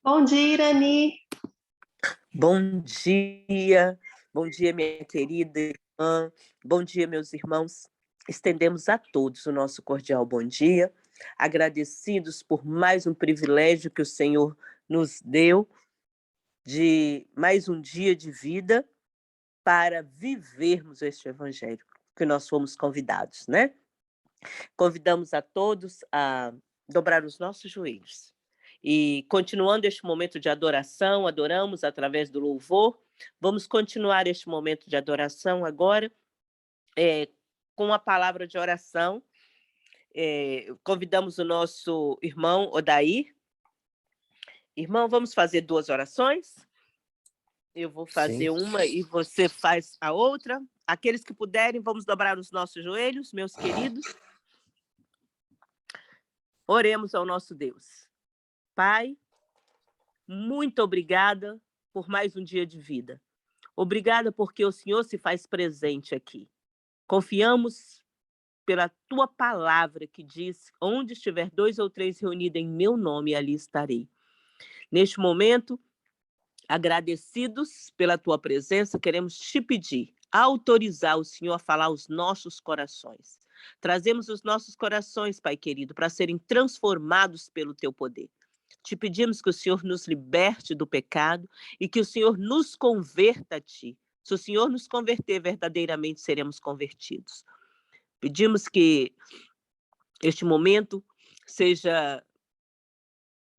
Bom dia, Irani. Bom dia, minha querida irmã, bom dia, meus irmãos. Estendemos a todos o nosso cordial bom dia, agradecidos por mais um privilégio que o Senhor nos deu, de mais um dia de vida para vivermos este evangelho que nós fomos convidados, né? Convidamos a todos a dobrar os nossos joelhos. E continuando este momento de adoração, adoramos através do louvor. Vamos continuar este momento de adoração agora com a palavra de oração. Convidamos o nosso irmão Odair. Irmão, vamos fazer 2 orações? Eu vou fazer uma e você faz a outra. Aqueles que puderem, vamos dobrar os nossos joelhos, meus queridos. Oremos ao nosso Deus. Pai, muito obrigada por mais um dia de vida. Obrigada porque o Senhor se faz presente aqui. Confiamos pela tua palavra que diz: onde estiver 2 ou 3 reunidos em meu nome, ali estarei. Neste momento, agradecidos pela tua presença, queremos te pedir, autorizar o Senhor a falar aos nossos corações. Trazemos os nossos corações, Pai querido, para serem transformados pelo teu poder. Te pedimos que o Senhor nos liberte do pecado e que o Senhor nos converta a ti. Se o Senhor nos converter, verdadeiramente seremos convertidos. Pedimos que este momento seja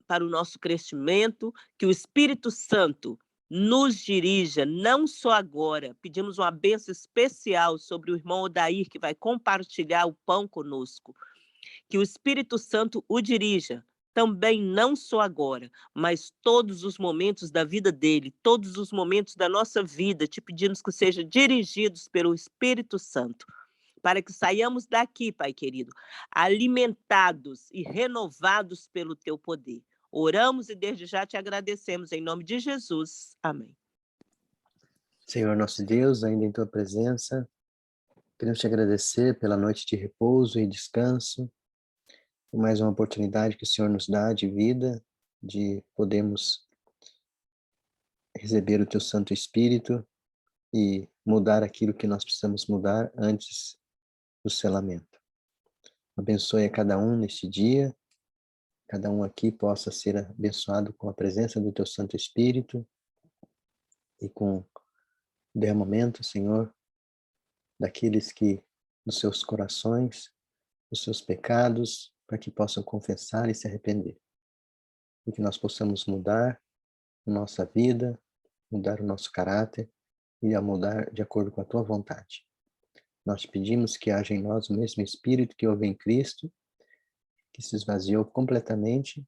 para o nosso crescimento, que o Espírito Santo nos dirija, não só agora. Pedimos uma bênção especial sobre o irmão Odair, que vai compartilhar o pão conosco. Que o Espírito Santo o dirija, também não só agora, mas todos os momentos da vida dele, todos os momentos da nossa vida, te pedimos que sejam dirigidos pelo Espírito Santo, para que saiamos daqui, Pai querido, alimentados e renovados pelo teu poder. Oramos e desde já te agradecemos, em nome de Jesus. Amém. Senhor nosso Deus, ainda em tua presença, queremos te agradecer pela noite de repouso e descanso, por mais uma oportunidade que o Senhor nos dá de vida, de podermos receber o teu Santo Espírito e mudar aquilo que nós precisamos mudar antes do selamento. Abençoe a cada um neste dia, cada um aqui possa ser abençoado com a presença do teu Santo Espírito e com o derramamento, Senhor, daqueles que, nos seus corações, os seus pecados, para que possam confessar e se arrepender. E que nós possamos mudar a nossa vida, mudar o nosso caráter e a mudar de acordo com a tua vontade. Nós te pedimos que haja em nós o mesmo Espírito que houve em Cristo, que se esvaziou completamente,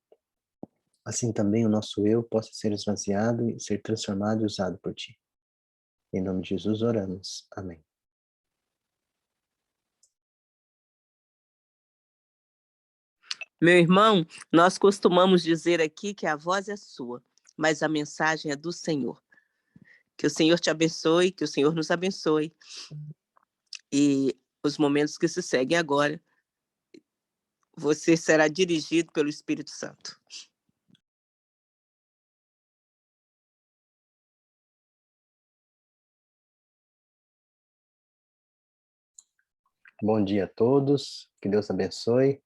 assim também o nosso eu possa ser esvaziado e ser transformado e usado por ti. Em nome de Jesus oramos. Amém. Meu irmão, nós costumamos dizer aqui que a voz é sua, mas a mensagem é do Senhor. Que o Senhor te abençoe, que o Senhor nos abençoe. E os momentos que se seguem agora, você será dirigido pelo Espírito Santo. Bom dia a todos, que Deus abençoe.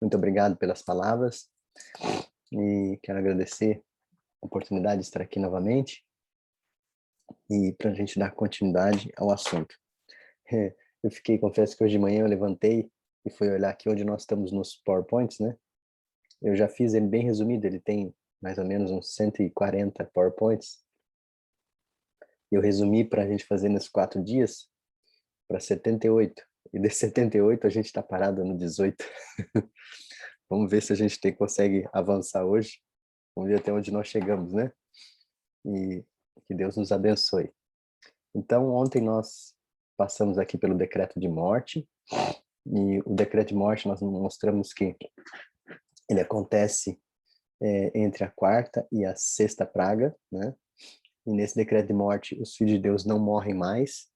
Muito obrigado pelas palavras e quero agradecer a oportunidade de estar aqui novamente e para a gente dar continuidade ao assunto. Confesso que hoje de manhã eu levantei e fui olhar aqui onde nós estamos nos PowerPoints, né? Eu já fiz ele bem resumido, ele tem mais ou menos uns 140 PowerPoints. Eu resumi para a gente fazer nesses 4 dias para 78. E desses 78 a gente está parado no 18. Vamos ver se a gente consegue avançar hoje. Vamos ver até onde nós chegamos, né? E que Deus nos abençoe. Então, ontem nós passamos aqui pelo decreto de morte. E o decreto de morte nós mostramos que ele acontece entre a 4ª e a 6ª praga, né? E nesse decreto de morte, os filhos de Deus não morrem mais,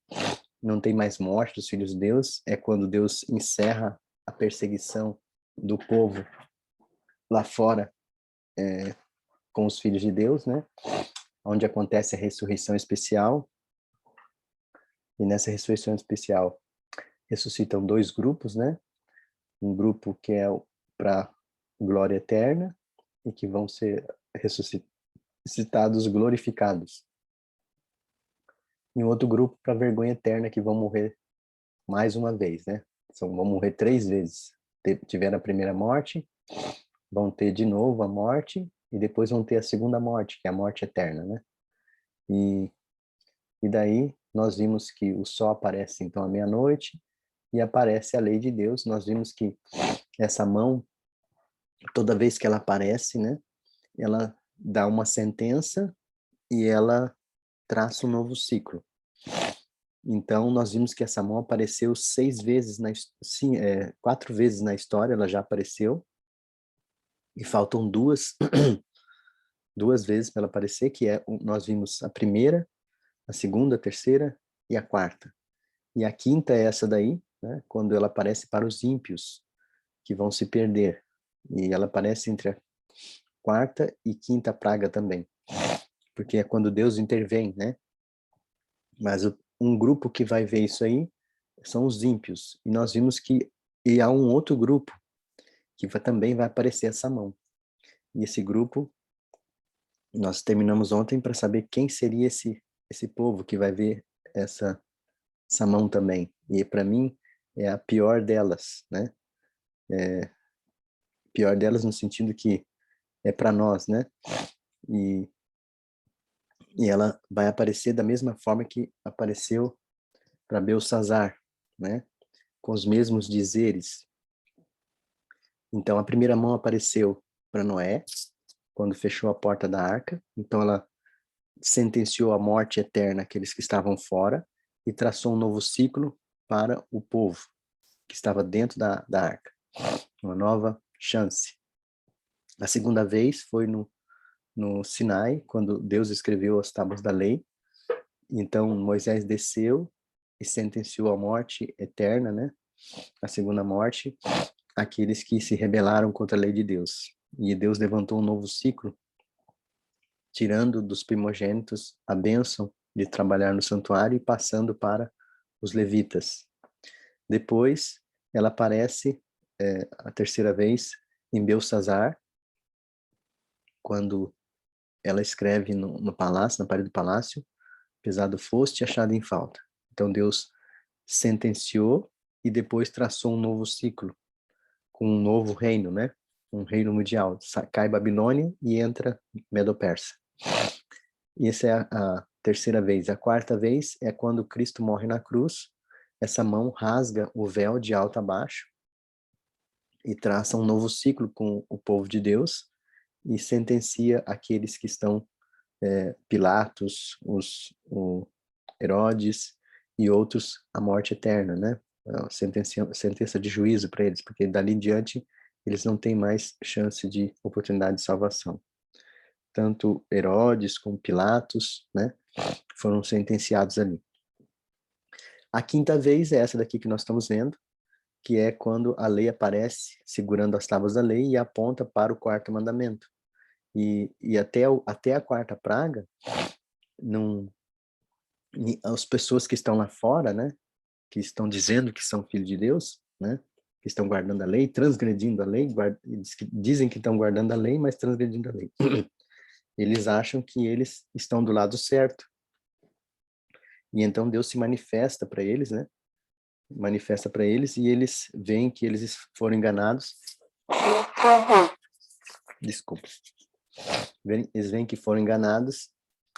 não tem mais morte dos filhos de Deus, é quando Deus encerra a perseguição do povo lá fora com os filhos de Deus, né? Onde acontece a ressurreição especial. E nessa ressurreição especial ressuscitam 2 grupos, né? Um grupo que é para glória eterna e que vão ser ressuscitados glorificados. E um outro grupo para vergonha eterna, que vão morrer mais uma vez, né? Vão morrer 3 vezes. Tiveram a primeira morte, vão ter de novo a morte, e depois vão ter a segunda morte, que é a morte eterna, né? E daí nós vimos que o sol aparece então à meia-noite, e aparece a lei de Deus. Nós vimos que essa mão, toda vez que ela aparece, né? Ela dá uma sentença e ela traça um novo ciclo. Então, nós vimos que essa mão apareceu 6 vezes, 4 vezes na história, ela já apareceu, e faltam 2, 2 vezes para ela aparecer, que nós vimos a primeira, a segunda, a terceira e a quarta. E a quinta é essa daí, né, quando ela aparece para os ímpios, que vão se perder. E ela aparece entre a quarta e quinta praga também, porque é quando Deus intervém, né? Mas um grupo que vai ver isso aí são os ímpios. E nós vimos que há um outro grupo que também vai aparecer essa mão. E esse grupo, nós terminamos ontem para saber quem seria esse povo que vai ver essa mão também. E para mim é a pior delas, né? Pior delas no sentido que é para nós, né? E ela vai aparecer da mesma forma que apareceu para Belsazar, né? Com os mesmos dizeres. Então, a primeira mão apareceu para Noé, quando fechou a porta da arca. Então, ela sentenciou a morte eterna àqueles que estavam fora e traçou um novo ciclo para o povo que estava dentro da arca. Uma nova chance. A segunda vez foi no Sinai, quando Deus escreveu as tábuas da lei. Então, Moisés desceu e sentenciou a morte eterna, né? A segunda morte, aqueles que se rebelaram contra a lei de Deus. E Deus levantou um novo ciclo, tirando dos primogênitos a bênção de trabalhar no santuário e passando para os levitas. Depois, ela aparece a terceira vez em Belsazar, quando ela escreve no palácio, na parede do palácio, pesado foste achado em falta. Então Deus sentenciou e depois traçou um novo ciclo, com um novo reino, né? Um reino mundial. Cai Babilônia e entra Medo-Persa. E essa é a terceira vez. A quarta vez é quando Cristo morre na cruz. Essa mão rasga o véu de alto a baixo e traça um novo ciclo com o povo de Deus e sentencia aqueles que estão Pilatos, o Herodes e outros à morte eterna, né? Sentença de juízo para eles, porque dali em diante eles não têm mais chance de oportunidade de salvação. Tanto Herodes como Pilatos, né, foram sentenciados ali. A quinta vez é essa daqui que nós estamos vendo, que é quando a lei aparece segurando as tábuas da lei e aponta para o quarto mandamento. E até a quarta praga, não, as pessoas que estão lá fora, né, que estão dizendo que são filhos de Deus, né, que estão guardando a lei, transgredindo a lei, dizem que estão guardando a lei, mas transgredindo a lei. Eles acham que eles estão do lado certo. E então Deus se manifesta para eles, né? Manifesta para eles e eles veem que eles foram enganados. Desculpa. Eles veem que foram enganados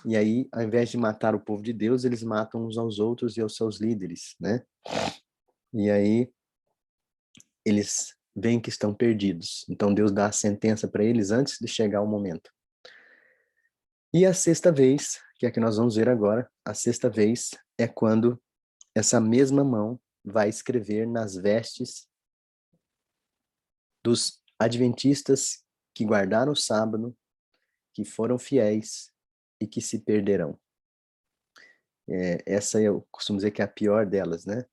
e aí, ao invés de matar o povo de Deus, eles matam uns aos outros e aos seus líderes, né? E aí eles veem que estão perdidos. Então Deus dá a sentença para eles antes de chegar o momento. E a sexta vez, que é a que nós vamos ver agora, a sexta vez é quando essa mesma mão vai escrever nas vestes dos adventistas que guardaram o sábado, que foram fiéis e que se perderão. Essa eu costumo dizer que é a pior delas, né?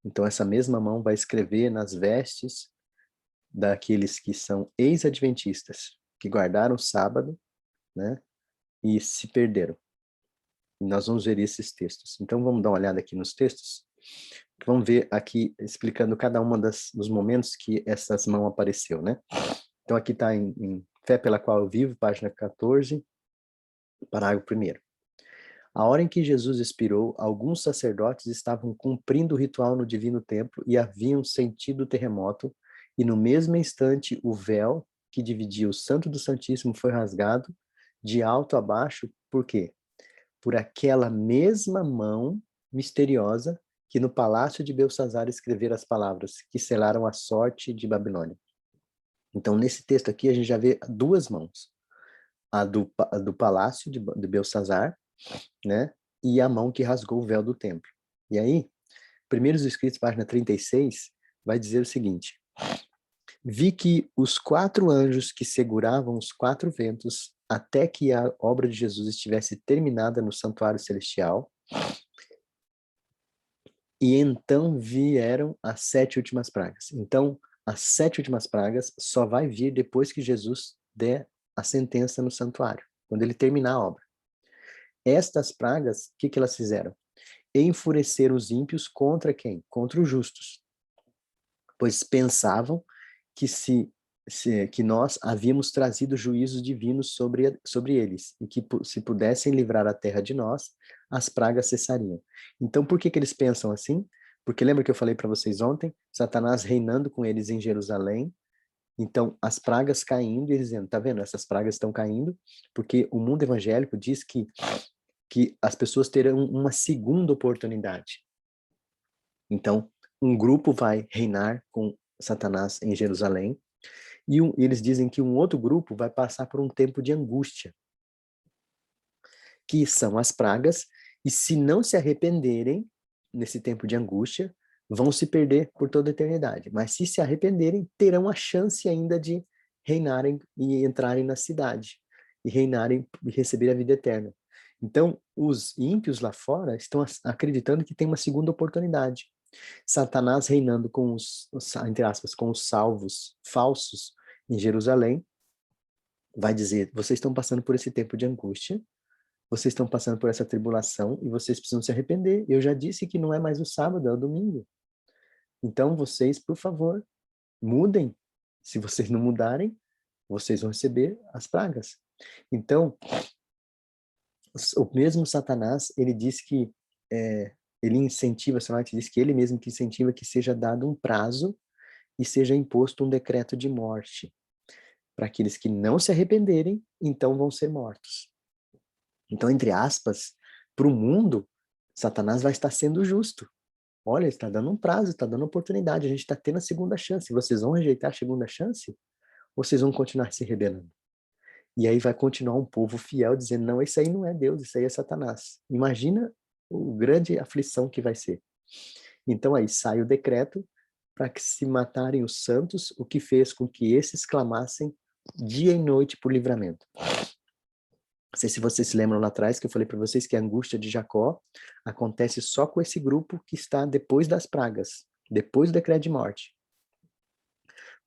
Então essa mesma mão vai escrever nas vestes daqueles que são ex-adventistas, que guardaram o sábado, né, e se perderam. E nós vamos ver esses textos. Então, vamos dar uma olhada aqui nos textos. Vamos ver aqui, explicando cada um dos momentos que essas mãos apareceu, né? Então, aqui está em Fé pela Qual Eu Vivo, página 14, parágrafo 1º. A hora em que Jesus expirou, alguns sacerdotes estavam cumprindo o ritual no divino templo e haviam sentido o terremoto, e no mesmo instante o véu que dividia o Santo do Santíssimo foi rasgado de alto a baixo. Por quê? Por aquela mesma mão misteriosa que no palácio de Belsazzar escrevera as palavras que selaram a sorte de Babilônia. Então, nesse texto aqui, a gente já vê duas mãos. A do palácio de Belsazzar, né? E a mão que rasgou o véu do templo. E aí, Primeiros Escritos, página 36, vai dizer o seguinte: vi que os 4 anjos que seguravam os 4 ventos até que a obra de Jesus estivesse terminada no santuário celestial, e então vieram as 7 últimas pragas. Então, as 7 últimas pragas só vai vir depois que Jesus der a sentença no santuário, quando ele terminar a obra. Estas pragas, o que elas fizeram? Enfureceram os ímpios contra quem? Contra os justos. Pois pensavam que que nós havíamos trazido juízos divinos sobre eles, e que se pudessem livrar a terra de nós, as pragas cessariam. Então, por que eles pensam assim? Porque lembra que eu falei para vocês ontem? Satanás reinando com eles em Jerusalém. Então, as pragas caindo e eles dizendo, tá vendo? Essas pragas estão caindo, porque o mundo evangélico diz que as pessoas terão uma segunda oportunidade. Então, um grupo vai reinar com Satanás em Jerusalém, e eles dizem que um outro grupo vai passar por um tempo de angústia, que são as pragas, e se não se arrependerem nesse tempo de angústia, vão se perder por toda a eternidade. Mas se arrependerem, terão a chance ainda de reinarem e entrarem na cidade, e reinarem e receber a vida eterna. Então, os ímpios lá fora estão acreditando que tem uma segunda oportunidade. Satanás reinando com entre aspas, com os salvos falsos em Jerusalém, vai dizer, vocês estão passando por esse tempo de angústia, vocês estão passando por essa tribulação e vocês precisam se arrepender. Eu já disse que não é mais o sábado, é o domingo. Então, vocês, por favor, mudem. Se vocês não mudarem, vocês vão receber as pragas. Então, o mesmo Satanás, ele diz que ele incentiva, diz que ele mesmo que incentiva que seja dado um prazo e seja imposto um decreto de morte. Para aqueles que não se arrependerem, então vão ser mortos. Então, entre aspas, para o mundo, Satanás vai estar sendo justo. Olha, ele está dando um prazo, está dando oportunidade, a gente está tendo a segunda chance. Vocês vão rejeitar a segunda chance? Ou vocês vão continuar se rebelando? E aí vai continuar um povo fiel dizendo, não, isso aí não é Deus, isso aí é Satanás. Imagina a grande aflição que vai ser. Então aí sai o decreto para que se matarem os santos, o que fez com que esses clamassem dia e noite por livramento. Não sei se vocês se lembram lá atrás que eu falei para vocês que a angústia de Jacó acontece só com esse grupo que está depois das pragas, depois do decreto de morte.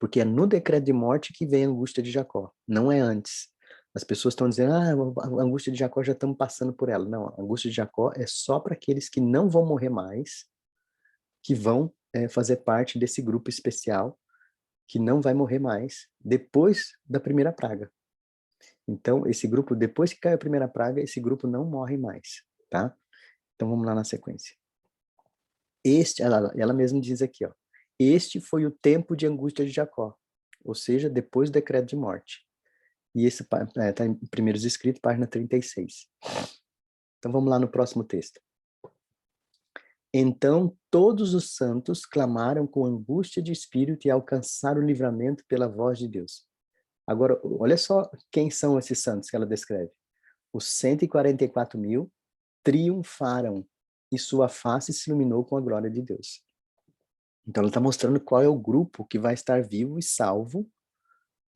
Porque é no decreto de morte que vem a angústia de Jacó, não é antes. As pessoas estão dizendo, a angústia de Jacó já estamos passando por ela. Não, a angústia de Jacó é só para aqueles que não vão morrer mais, que vão fazer parte desse grupo especial, que não vai morrer mais, depois da primeira praga. Então, esse grupo, depois que cai a primeira praga, esse grupo não morre mais, tá? Então, vamos lá na sequência. Ela mesma diz aqui, ó, este foi o tempo de angústia de Jacó, ou seja, depois do decreto de morte. E esse está em Primeiros Escritos, página 36. Então, vamos lá no próximo texto. Então, todos os santos clamaram com angústia de espírito e alcançaram o livramento pela voz de Deus. Agora, olha só quem são esses santos que ela descreve. Os 144.000 triunfaram e sua face se iluminou com a glória de Deus. Então, ela está mostrando qual é o grupo que vai estar vivo e salvo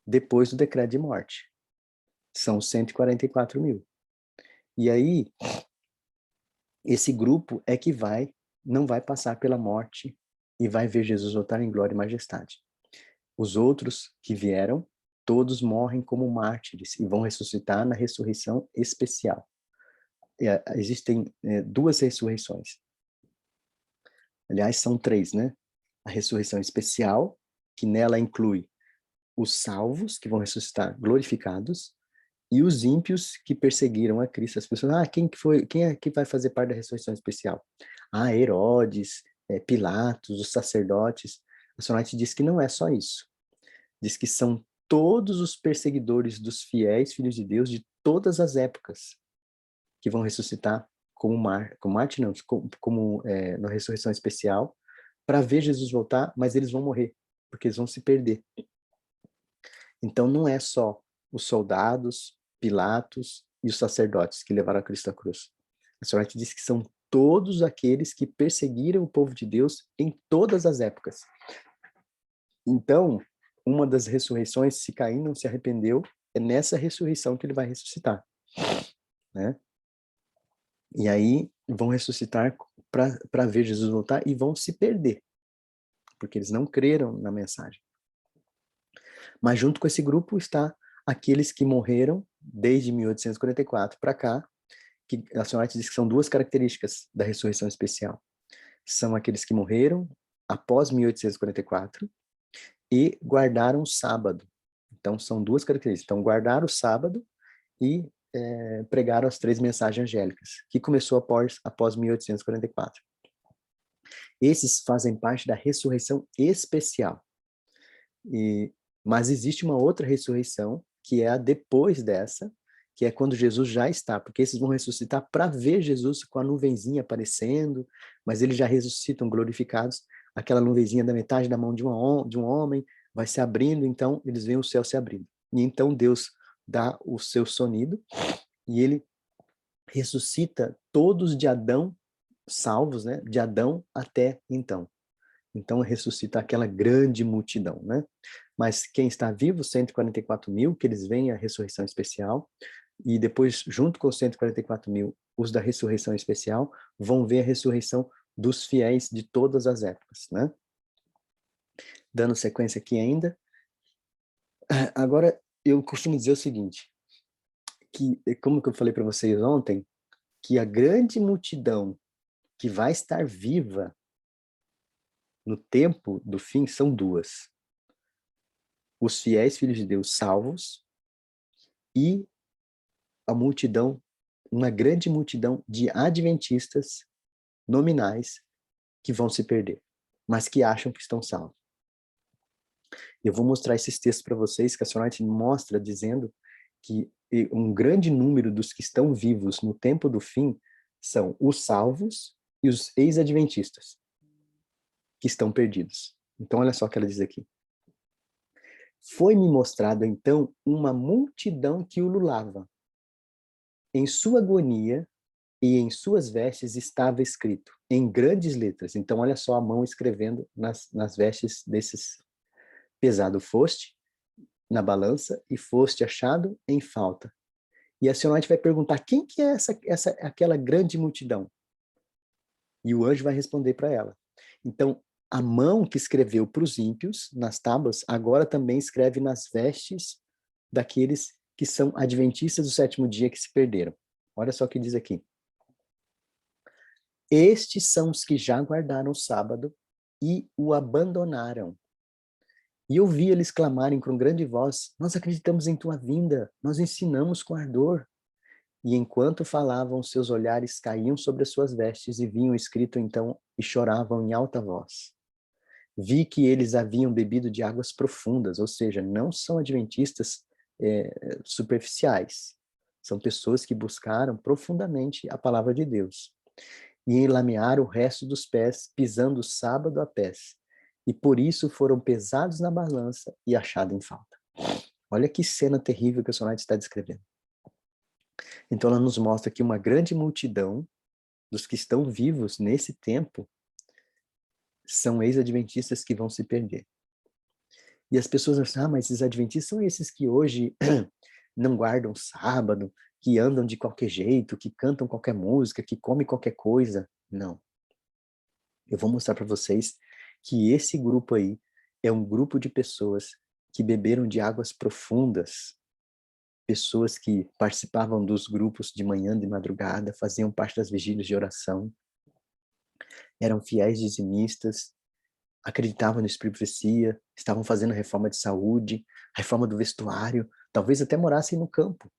depois do decreto de morte. São 144.000. E aí, esse grupo é que não vai passar pela morte e vai ver Jesus voltar em glória e majestade. Os outros que vieram, todos morrem como mártires e vão ressuscitar na ressurreição especial. Existem duas ressurreições. Aliás, são três, né? A ressurreição especial, que nela inclui os salvos, que vão ressuscitar glorificados, e os ímpios que perseguiram a Cristo. As pessoas, quem é que vai fazer parte da ressurreição especial? Herodes, Pilatos, os sacerdotes. A Sonate diz que não é só isso. Diz que são todos os perseguidores dos fiéis filhos de Deus de todas as épocas que vão ressuscitar como Marte não, como na ressurreição especial, para ver Jesus voltar, mas eles vão morrer, porque eles vão se perder. Então não é só os soldados, Pilatos e os sacerdotes que levaram a Cristo à cruz. A Senhora diz que são todos aqueles que perseguiram o povo de Deus em todas as épocas. Então, uma das ressurreições, se Caim não se arrependeu, é nessa ressurreição que ele vai ressuscitar, né? E aí vão ressuscitar para ver Jesus voltar e vão se perder, porque eles não creram na mensagem. Mas junto com esse grupo está aqueles que morreram desde 1844 para cá, que a Senhora diz que são duas características da ressurreição especial. São aqueles que morreram após 1844 e guardaram o sábado. Então, são duas características. Então, guardaram o sábado e pregaram as três mensagens angélicas, que começou após 1844. Esses fazem parte da ressurreição especial. Mas existe uma outra ressurreição, que é a depois dessa, que é quando Jesus já está, porque esses vão ressuscitar para ver Jesus com a nuvenzinha aparecendo, mas eles já ressuscitam glorificados, aquela nuvenzinha da metade da mão de um homem vai se abrindo, então eles veem o céu se abrindo. E então Deus dá o seu sonido e ele ressuscita todos de Adão salvos, né? De Adão até então. Então ressuscita aquela grande multidão, né? Mas quem está vivo, 144 mil, que eles veem a ressurreição especial, e depois, junto com os 144 mil, os da ressurreição especial, vão ver a ressurreição dos fiéis de todas as épocas, né? Dando sequência aqui ainda. Agora, eu costumo dizer o seguinte, que, como que eu falei para vocês ontem, que a grande multidão que vai estar viva no tempo do fim são duas. Os fiéis filhos de Deus salvos e a multidão, uma grande multidão de adventistas nominais que vão se perder, mas que acham que estão salvos. Eu vou mostrar esses textos para vocês, que a Senhora mostra dizendo que um grande número dos que estão vivos no tempo do fim são os salvos e os ex-adventistas, que estão perdidos. Então, olha só o que ela diz aqui. Foi-me mostrado, então, uma multidão que ululava. Em sua agonia e em suas vestes estava escrito, em grandes letras. Então, olha só a mão escrevendo nas vestes desses. Pesado foste na balança e foste achado em falta. E a senhora vai perguntar, quem que é aquela grande multidão? E o anjo vai responder para ela. Então, a mão que escreveu para os ímpios, nas tábuas, agora também escreve nas vestes daqueles que são adventistas do sétimo dia que se perderam. Olha só o que diz aqui. Estes são os que já guardaram o sábado e o abandonaram. E ouvi eles clamarem com grande voz, nós acreditamos em tua vinda, nós ensinamos com ardor. E enquanto falavam, seus olhares caíam sobre as suas vestes e vinham escrito então e choravam em alta voz. Vi que eles haviam bebido de águas profundas, ou seja, não são adventistas superficiais. São pessoas que buscaram profundamente a palavra de Deus. E enlamearam o resto dos pés, pisando o sábado a pés. E por isso foram pesados na balança e achados em falta. Olha que cena terrível que a Sonate está descrevendo. Então ela nos mostra que uma grande multidão dos que estão vivos nesse tempo são ex-adventistas que vão se perder. E as pessoas acham, mas esses adventistas são esses que hoje não guardam sábado, que andam de qualquer jeito, que cantam qualquer música, que comem qualquer coisa. Não. Eu vou mostrar para vocês que esse grupo aí é um grupo de pessoas que beberam de águas profundas, pessoas que participavam dos grupos de manhã, de madrugada, faziam parte das vigílias de oração, eram fiéis dizimistas, acreditavam no Espírito de Profecia, estavam fazendo reforma de saúde, reforma do vestuário, talvez até morassem no campo,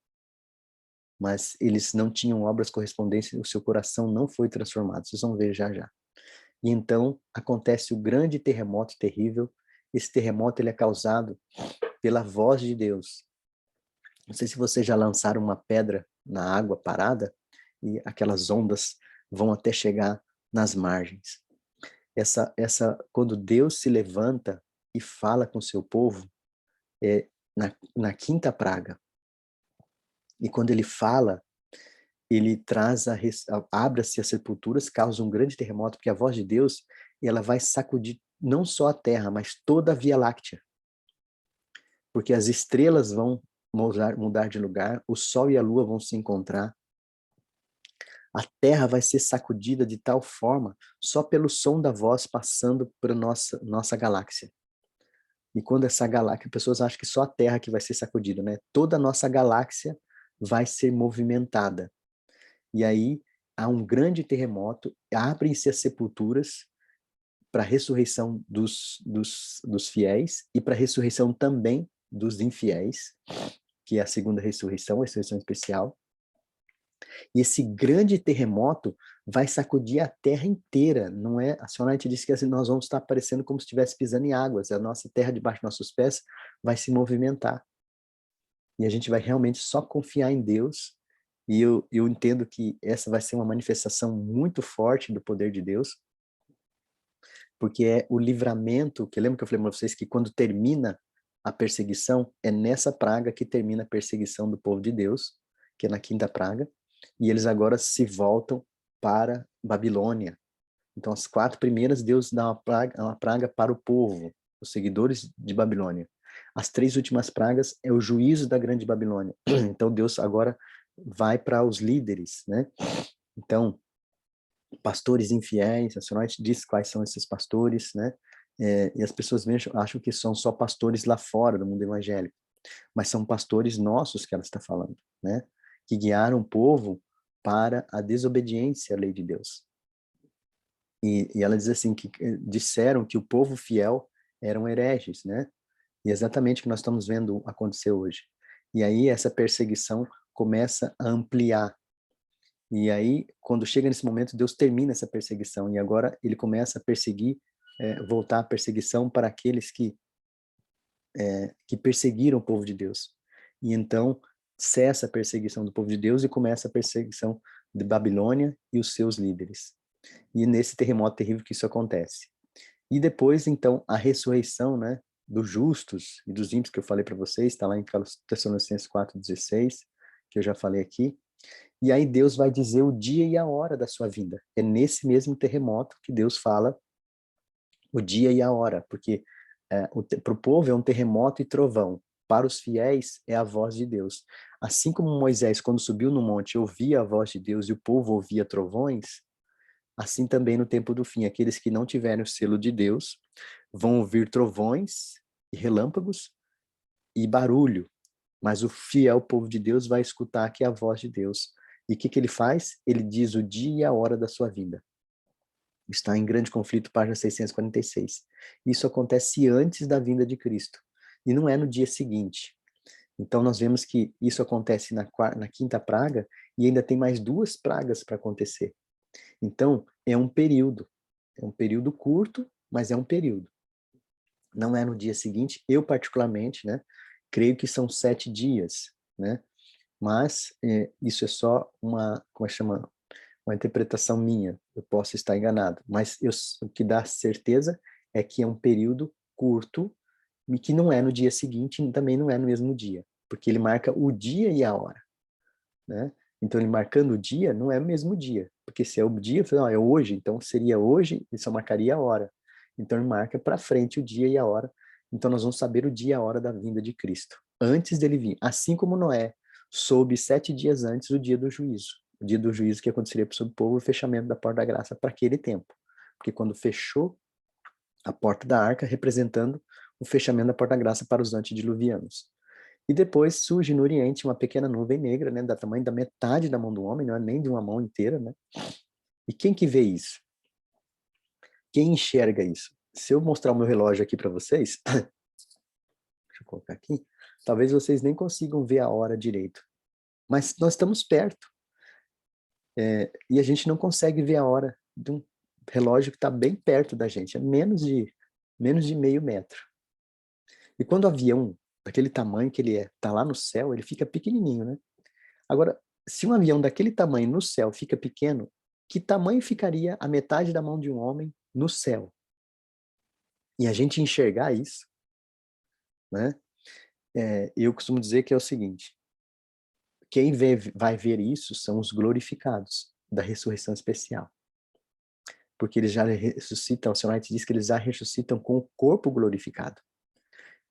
mas eles não tinham obras correspondentes, o seu coração não foi transformado, vocês vão ver já já. E então acontece o grande terremoto terrível. Esse terremoto ele é causado pela voz de Deus. Não sei se vocês já lançaram uma pedra na água parada e aquelas ondas vão até chegar nas margens. Quando Deus se levanta e fala com o seu povo, é na quinta praga. E quando ele fala, ele traz abre-se as sepulturas, causa um grande terremoto, porque a voz de Deus, ela vai sacudir não só a terra, mas toda a Via Láctea. Porque as estrelas vão mudar de lugar, o sol e a lua vão se encontrar, a terra vai ser sacudida de tal forma, só pelo som da voz passando por nossa galáxia. E quando essa galáxia, pessoas acham que só a terra que vai ser sacudida, né? Toda a nossa galáxia vai ser movimentada. E aí há um grande terremoto, abrem-se as sepulturas para a ressurreição dos fiéis e para a ressurreição também dos infiéis, que é a segunda ressurreição, a ressurreição especial. E esse grande terremoto vai sacudir a terra inteira, não é? A senhora disse que assim, nós vamos estar parecendo como se estivesse pisando em águas, a nossa terra debaixo dos nossos pés vai se movimentar. E a gente vai realmente só confiar em Deus. E eu entendo que essa vai ser uma manifestação muito forte do poder de Deus, porque é o livramento, que lembra que eu falei para vocês que quando termina a perseguição, é nessa praga que termina a perseguição do povo de Deus, que é na quinta praga, e eles agora se voltam para Babilônia. Então, as 4 primeiras, Deus dá uma praga para o povo, os seguidores de Babilônia. As 3 últimas pragas é o juízo da grande Babilônia. Então, Deus agora vai para os líderes, né? Então, pastores infiéis, a senhora diz quais são esses pastores, né? E as pessoas acham que são só pastores lá fora do mundo evangélico, mas são pastores nossos que ela está falando, né? Que guiaram o povo para a desobediência à lei de Deus. E ela diz assim, que disseram que o povo fiel eram hereges, né? E é exatamente o que nós estamos vendo acontecer hoje. E aí essa perseguição começa a ampliar. E aí, quando chega nesse momento, Deus termina essa perseguição. E agora ele começa a perseguir, voltar a perseguição para aqueles que perseguiram o povo de Deus. E então cessa a perseguição do povo de Deus e começa a perseguição de Babilônia e os seus líderes. E nesse terremoto terrível que isso acontece. E depois, então, a ressurreição, né, dos justos e dos ímpios que eu falei para vocês, está lá em Tessalonicenses 4,16, que eu já falei aqui. E aí Deus vai dizer o dia e a hora da sua vinda. É nesse mesmo terremoto que Deus fala o dia e a hora, porque para o povo é um terremoto e trovão. Para os fiéis é a voz de Deus. Assim como Moisés, quando subiu no monte, ouvia a voz de Deus e o povo ouvia trovões, assim também no tempo do fim, aqueles que não tiverem o selo de Deus vão ouvir trovões e relâmpagos e barulho, mas o fiel povo de Deus vai escutar que é a voz de Deus. E o que ele faz? Ele diz o dia e a hora da sua vinda. Está em Grande Conflito, página 646. Isso acontece antes da vinda de Cristo, e não é no dia seguinte. Então nós vemos que isso acontece na quinta praga, e ainda tem mais 2 pragas para acontecer. Então, é um período curto, mas é um período. Não é no dia seguinte, eu particularmente, né, creio que são 7 dias, né, mas isso é só uma interpretação minha, eu posso estar enganado, mas o que dá certeza é que é um período curto e que não é no dia seguinte e também não é no mesmo dia, porque ele marca o dia e a hora, né? Então, ele marcando o dia, não é o mesmo dia, porque se é o dia, é hoje, então seria hoje, ele só marcaria a hora. Então, ele marca para frente o dia e a hora. Então, nós vamos saber o dia e a hora da vinda de Cristo, antes dele vir. Assim como Noé soube 7 dias antes o dia do juízo. O dia do juízo que aconteceria sobre o povo, o fechamento da porta da graça para aquele tempo. Porque quando fechou a porta da arca, representando o fechamento da porta-graça para os antediluvianos. E depois surge no Oriente uma pequena nuvem negra, né, da tamanho da metade da mão do homem, não é nem de uma mão inteira, né? E quem que vê isso? Quem enxerga isso? Se eu mostrar o meu relógio aqui para vocês, deixa eu colocar aqui, talvez vocês nem consigam ver a hora direito. Mas nós estamos perto. E a gente não consegue ver a hora de um relógio que está bem perto da gente, é menos de meio metro. E quando o avião, daquele tamanho que ele está lá no céu, ele fica pequenininho, né? Agora, se um avião daquele tamanho no céu fica pequeno, que tamanho ficaria a metade da mão de um homem no céu? E a gente enxergar isso, né? Eu costumo dizer que é o seguinte, quem vai ver isso são os glorificados da ressurreição especial. Porque eles já ressuscitam, o Sr. White diz que eles já ressuscitam com o corpo glorificado.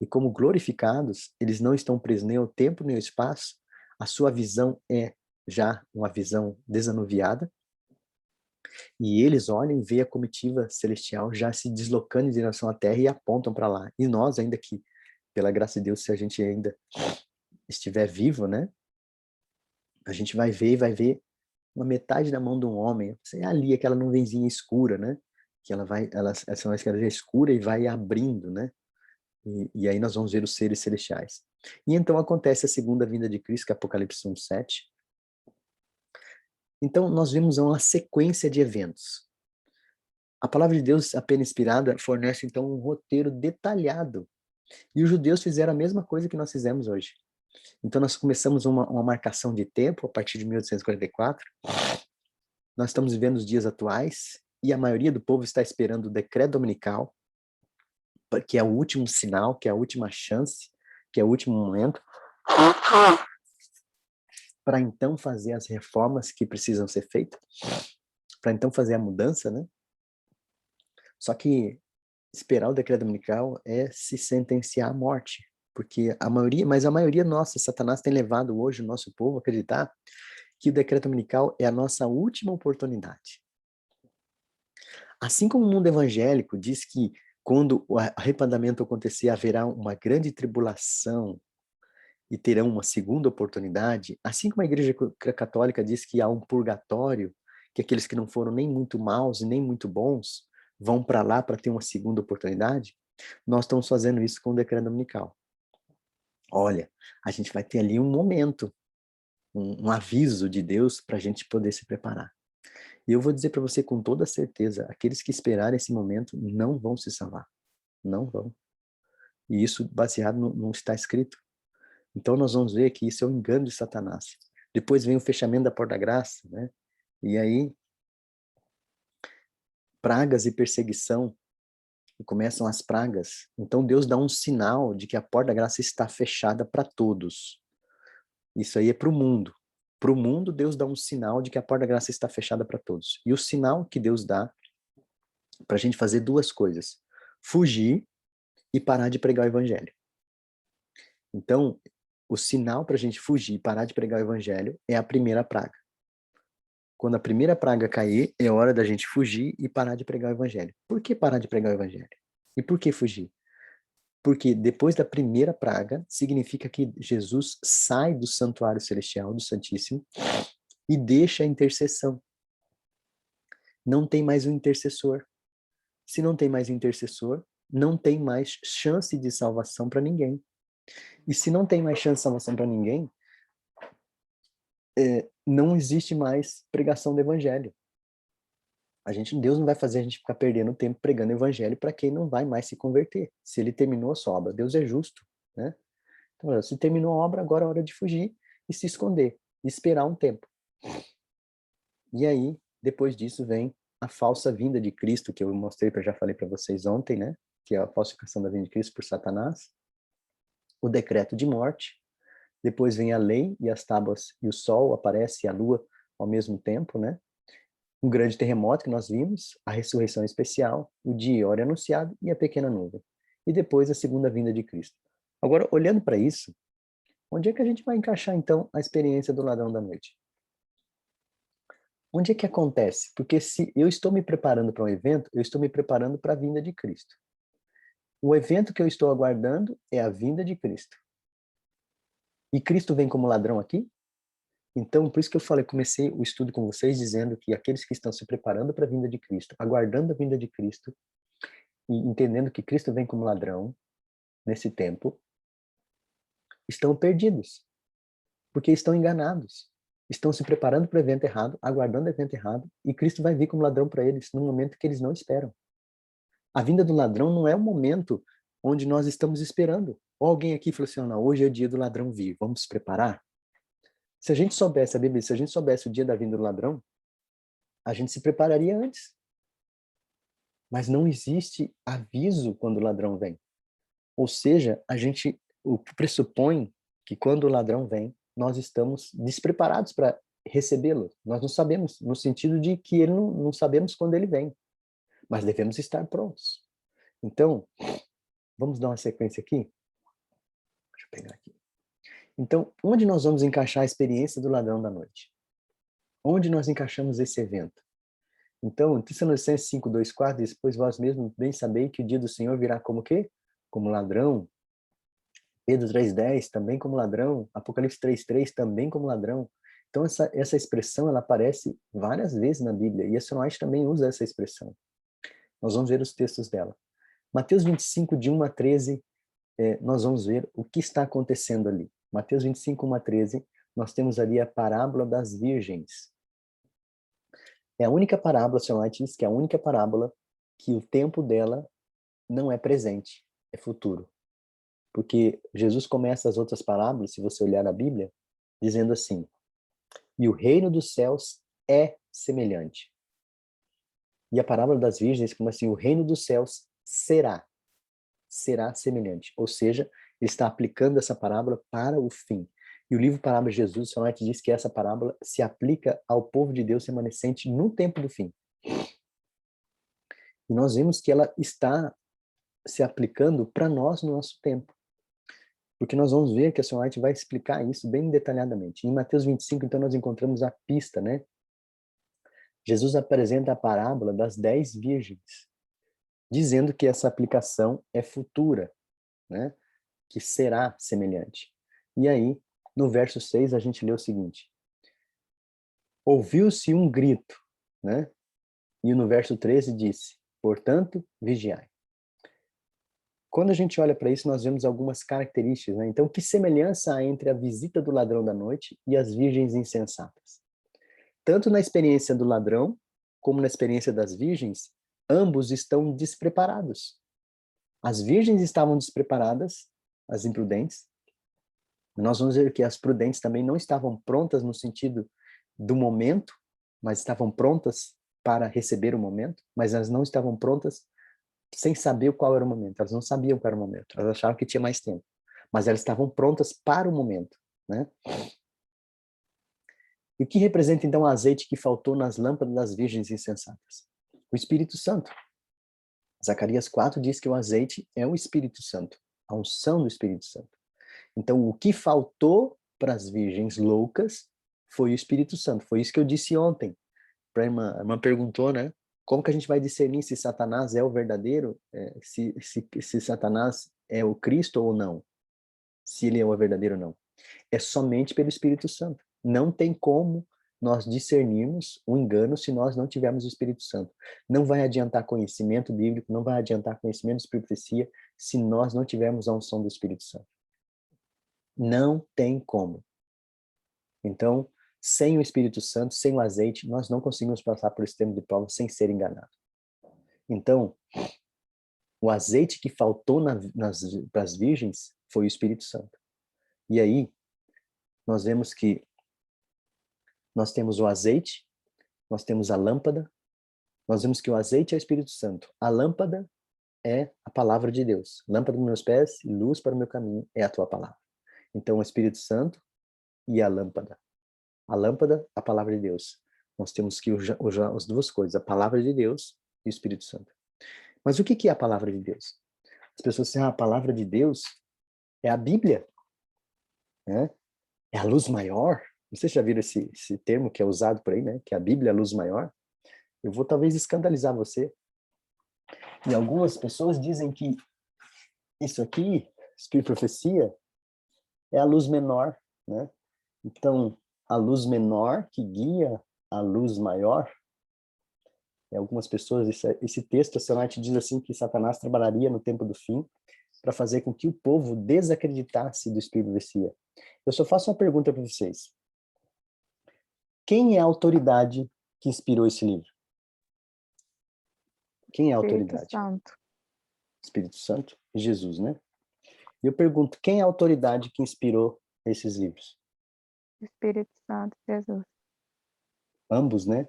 E como glorificados, eles não estão presos nem ao tempo nem ao espaço, a sua visão é já uma visão desanuviada, e eles olham e veem a comitiva celestial já se deslocando em direção à Terra e apontam para lá. E nós, ainda que, pela graça de Deus, se a gente ainda estiver vivo, né, a gente vai ver uma metade da mão de um homem, é ali aquela nuvenzinha escura, né, que essa é escura e vai abrindo, né, e aí nós vamos ver os seres celestiais. E então acontece a segunda vinda de Cristo, que é Apocalipse 1:7. Então nós vemos uma sequência de eventos. A palavra de Deus, apenas inspirada, fornece então um roteiro detalhado. E os judeus fizeram a mesma coisa que nós fizemos hoje. Então nós começamos uma marcação de tempo a partir de 1844. Nós estamos vivendo os dias atuais e a maioria do povo está esperando o decreto dominical, que é o último sinal, que é a última chance, que é o último momento, para então fazer as reformas que precisam ser feitas, para então fazer a mudança, né? Só que esperar o decreto dominical é se sentenciar à morte, porque a maioria nossa, Satanás tem levado hoje o nosso povo a acreditar que o decreto dominical é a nossa última oportunidade. Assim como o mundo evangélico diz que quando o arrependimento acontecer haverá uma grande tribulação e terão uma segunda oportunidade, assim como a Igreja Católica diz que há um purgatório, que aqueles que não foram nem muito maus e nem muito bons vão para lá para ter uma segunda oportunidade, nós estamos fazendo isso com o decreto dominical. Olha, a gente vai ter ali um momento, um aviso de Deus para a gente poder se preparar. E eu vou dizer para você com toda certeza, aqueles que esperarem esse momento não vão se salvar. Não vão. E isso baseado no está escrito. Então nós vamos ver que isso é um engano de Satanás. Depois vem o fechamento da porta da graça, né? E aí, pragas e perseguição, e começam as pragas. Então Deus dá um sinal de que a porta da graça está fechada para todos. Isso aí é para o mundo. Para o mundo, Deus dá um sinal de que a porta da graça está fechada para todos. E o sinal que Deus dá para a gente fazer duas coisas: fugir e parar de pregar o evangelho. Então, o sinal para a gente fugir e parar de pregar o evangelho é a primeira praga. Quando a primeira praga cair, é hora da gente fugir e parar de pregar o evangelho. Por que parar de pregar o evangelho? E por que fugir? Porque depois da primeira praga, significa que Jesus sai do santuário celestial, do Santíssimo, e deixa a intercessão. Não tem mais um intercessor. Se não tem mais intercessor, não tem mais chance de salvação para ninguém. E se não tem mais chance de salvação para ninguém, não existe mais pregação do evangelho. Deus não vai fazer a gente ficar perdendo tempo pregando o evangelho para quem não vai mais se converter. Se ele terminou a sua obra, Deus é justo, né? Então, se terminou a obra, agora é hora de fugir e se esconder, e esperar um tempo. E aí, depois disso, vem a falsa vinda de Cristo, que eu mostrei, já falei para vocês ontem, né? Que é a falsificação da vinda de Cristo por Satanás. O decreto de morte. Depois vem a lei e as tábuas e o sol aparece e a lua ao mesmo tempo, né? Um grande terremoto que nós vimos, a ressurreição especial, o dia e hora anunciado e a pequena nuvem. E depois a segunda vinda de Cristo. Agora, olhando para isso, onde é que a gente vai encaixar, então, a experiência do ladrão da noite? Onde é que acontece? Porque se eu estou me preparando para um evento, eu estou me preparando para a vinda de Cristo. O evento que eu estou aguardando é a vinda de Cristo. E Cristo vem como ladrão aqui? Então, por isso que eu falei, comecei o estudo com vocês dizendo que aqueles que estão se preparando para a vinda de Cristo, aguardando a vinda de Cristo, e entendendo que Cristo vem como ladrão nesse tempo, estão perdidos, porque estão enganados. Estão se preparando para o evento errado, aguardando o evento errado, e Cristo vai vir como ladrão para eles no momento que eles não esperam. A vinda do ladrão não é o momento onde nós estamos esperando. Ou alguém aqui falou assim, não, hoje é o dia do ladrão vir, vamos se preparar? Se a gente soubesse, a Bíblia, se a gente soubesse o dia da vinda do ladrão, a gente se prepararia antes. Mas não existe aviso quando o ladrão vem. Ou seja, a gente pressupõe que quando o ladrão vem, nós estamos despreparados para recebê-lo. Nós não sabemos, no sentido de que ele não sabemos quando ele vem. Mas devemos estar prontos. Então, vamos dar uma sequência aqui? Deixa eu pegar aqui. Então, onde nós vamos encaixar a experiência do ladrão da noite? Onde nós encaixamos esse evento? Então, Tessalonicenses 5:2-4 diz, pois vós mesmos bem sabeis que o dia do Senhor virá como quê? Como ladrão. Pedro 3:10, também como ladrão. Apocalipse 3:3, também como ladrão. Então, essa expressão, ela aparece várias vezes na Bíblia, e a Ellen White também usa essa expressão. Nós vamos ver os textos dela. Mateus 25, de 1 a 13, nós vamos ver o que está acontecendo ali. Mateus 25, 1 a 13, nós temos ali a parábola das virgens. É a única parábola, a Ellen White diz que é a única parábola que o tempo dela não é presente, é futuro. Porque Jesus começa as outras parábolas, se você olhar na Bíblia, dizendo assim, e o reino dos céus é semelhante. E a parábola das virgens, como assim, o reino dos céus será semelhante. Ou seja, ele está aplicando essa parábola para o fim. E o livro Parábola de Jesus, Ellen White diz que essa parábola se aplica ao povo de Deus remanescente no tempo do fim. E nós vemos que ela está se aplicando para nós no nosso tempo. Porque nós vamos ver que a Ellen White vai explicar isso bem detalhadamente. Em Mateus 25, então, nós encontramos a pista, né? Jesus apresenta a parábola das 10 virgens, dizendo que essa aplicação é futura, né? Que será semelhante. E aí, no verso 6, a gente lê o seguinte, ouviu-se um grito, né? E no verso 13 disse, portanto, vigiai. Quando a gente olha para isso, nós vemos algumas características, né? Então, que semelhança há entre a visita do ladrão da noite e as virgens insensatas? Tanto na experiência do ladrão, como na experiência das virgens, ambos estão despreparados. As virgens estavam despreparadas, as imprudentes. Nós vamos ver que as prudentes também não estavam prontas no sentido do momento, mas estavam prontas para receber o momento, mas elas não estavam prontas sem saber qual era o momento. Elas não sabiam qual era o momento. Elas achavam que tinha mais tempo. Mas elas estavam prontas para o momento, né? E o que representa, então, o azeite que faltou nas lâmpadas das virgens insensatas? O Espírito Santo. Zacarias 4 diz que o azeite é o Espírito Santo, a unção do Espírito Santo. Então, o que faltou para as virgens loucas foi o Espírito Santo. Foi isso que eu disse ontem. A irmã perguntou, né? Como que a gente vai discernir se Satanás é o verdadeiro, se Satanás é o Cristo ou não? Se ele é o verdadeiro ou não? É somente pelo Espírito Santo. Não tem como nós discernirmos o engano se nós não tivermos o Espírito Santo. Não vai adiantar conhecimento bíblico, não vai adiantar conhecimento de profecia se nós não tivermos a unção do Espírito Santo. Não tem como. Então, sem o Espírito Santo, sem o azeite, nós não conseguimos passar por esse tempo de prova sem ser enganados. Então, o azeite que faltou para as virgens foi o Espírito Santo. E aí, nós vemos que nós temos o azeite, nós temos a lâmpada, nós vemos que o azeite é o Espírito Santo. A lâmpada é a palavra de Deus. Lâmpada para os meus pés e luz para o meu caminho é a tua palavra. Então, o Espírito Santo e a lâmpada. A lâmpada, a palavra de Deus. Nós temos que usar as duas coisas, a palavra de Deus e o Espírito Santo. Mas o que é a palavra de Deus? As pessoas dizem, a palavra de Deus é a Bíblia, né? É a luz maior. Vocês já viram esse termo que é usado por aí, né? Que a Bíblia é a luz maior. Eu vou talvez escandalizar você. E algumas pessoas dizem que isso aqui, Espírito e Profecia, é a luz menor, né? Então, a luz menor que guia a luz maior, algumas pessoas, esse texto, a Senhora diz assim que Satanás trabalharia no tempo do fim para fazer com que o povo desacreditasse do Espírito e Profecia. Eu só faço uma pergunta para vocês. Quem é a autoridade que inspirou esse livro? Quem é a Espírito autoridade? Santo. Espírito Santo e Jesus, né? E eu pergunto, quem é a autoridade que inspirou esses livros? Espírito Santo, Jesus. Ambos, né?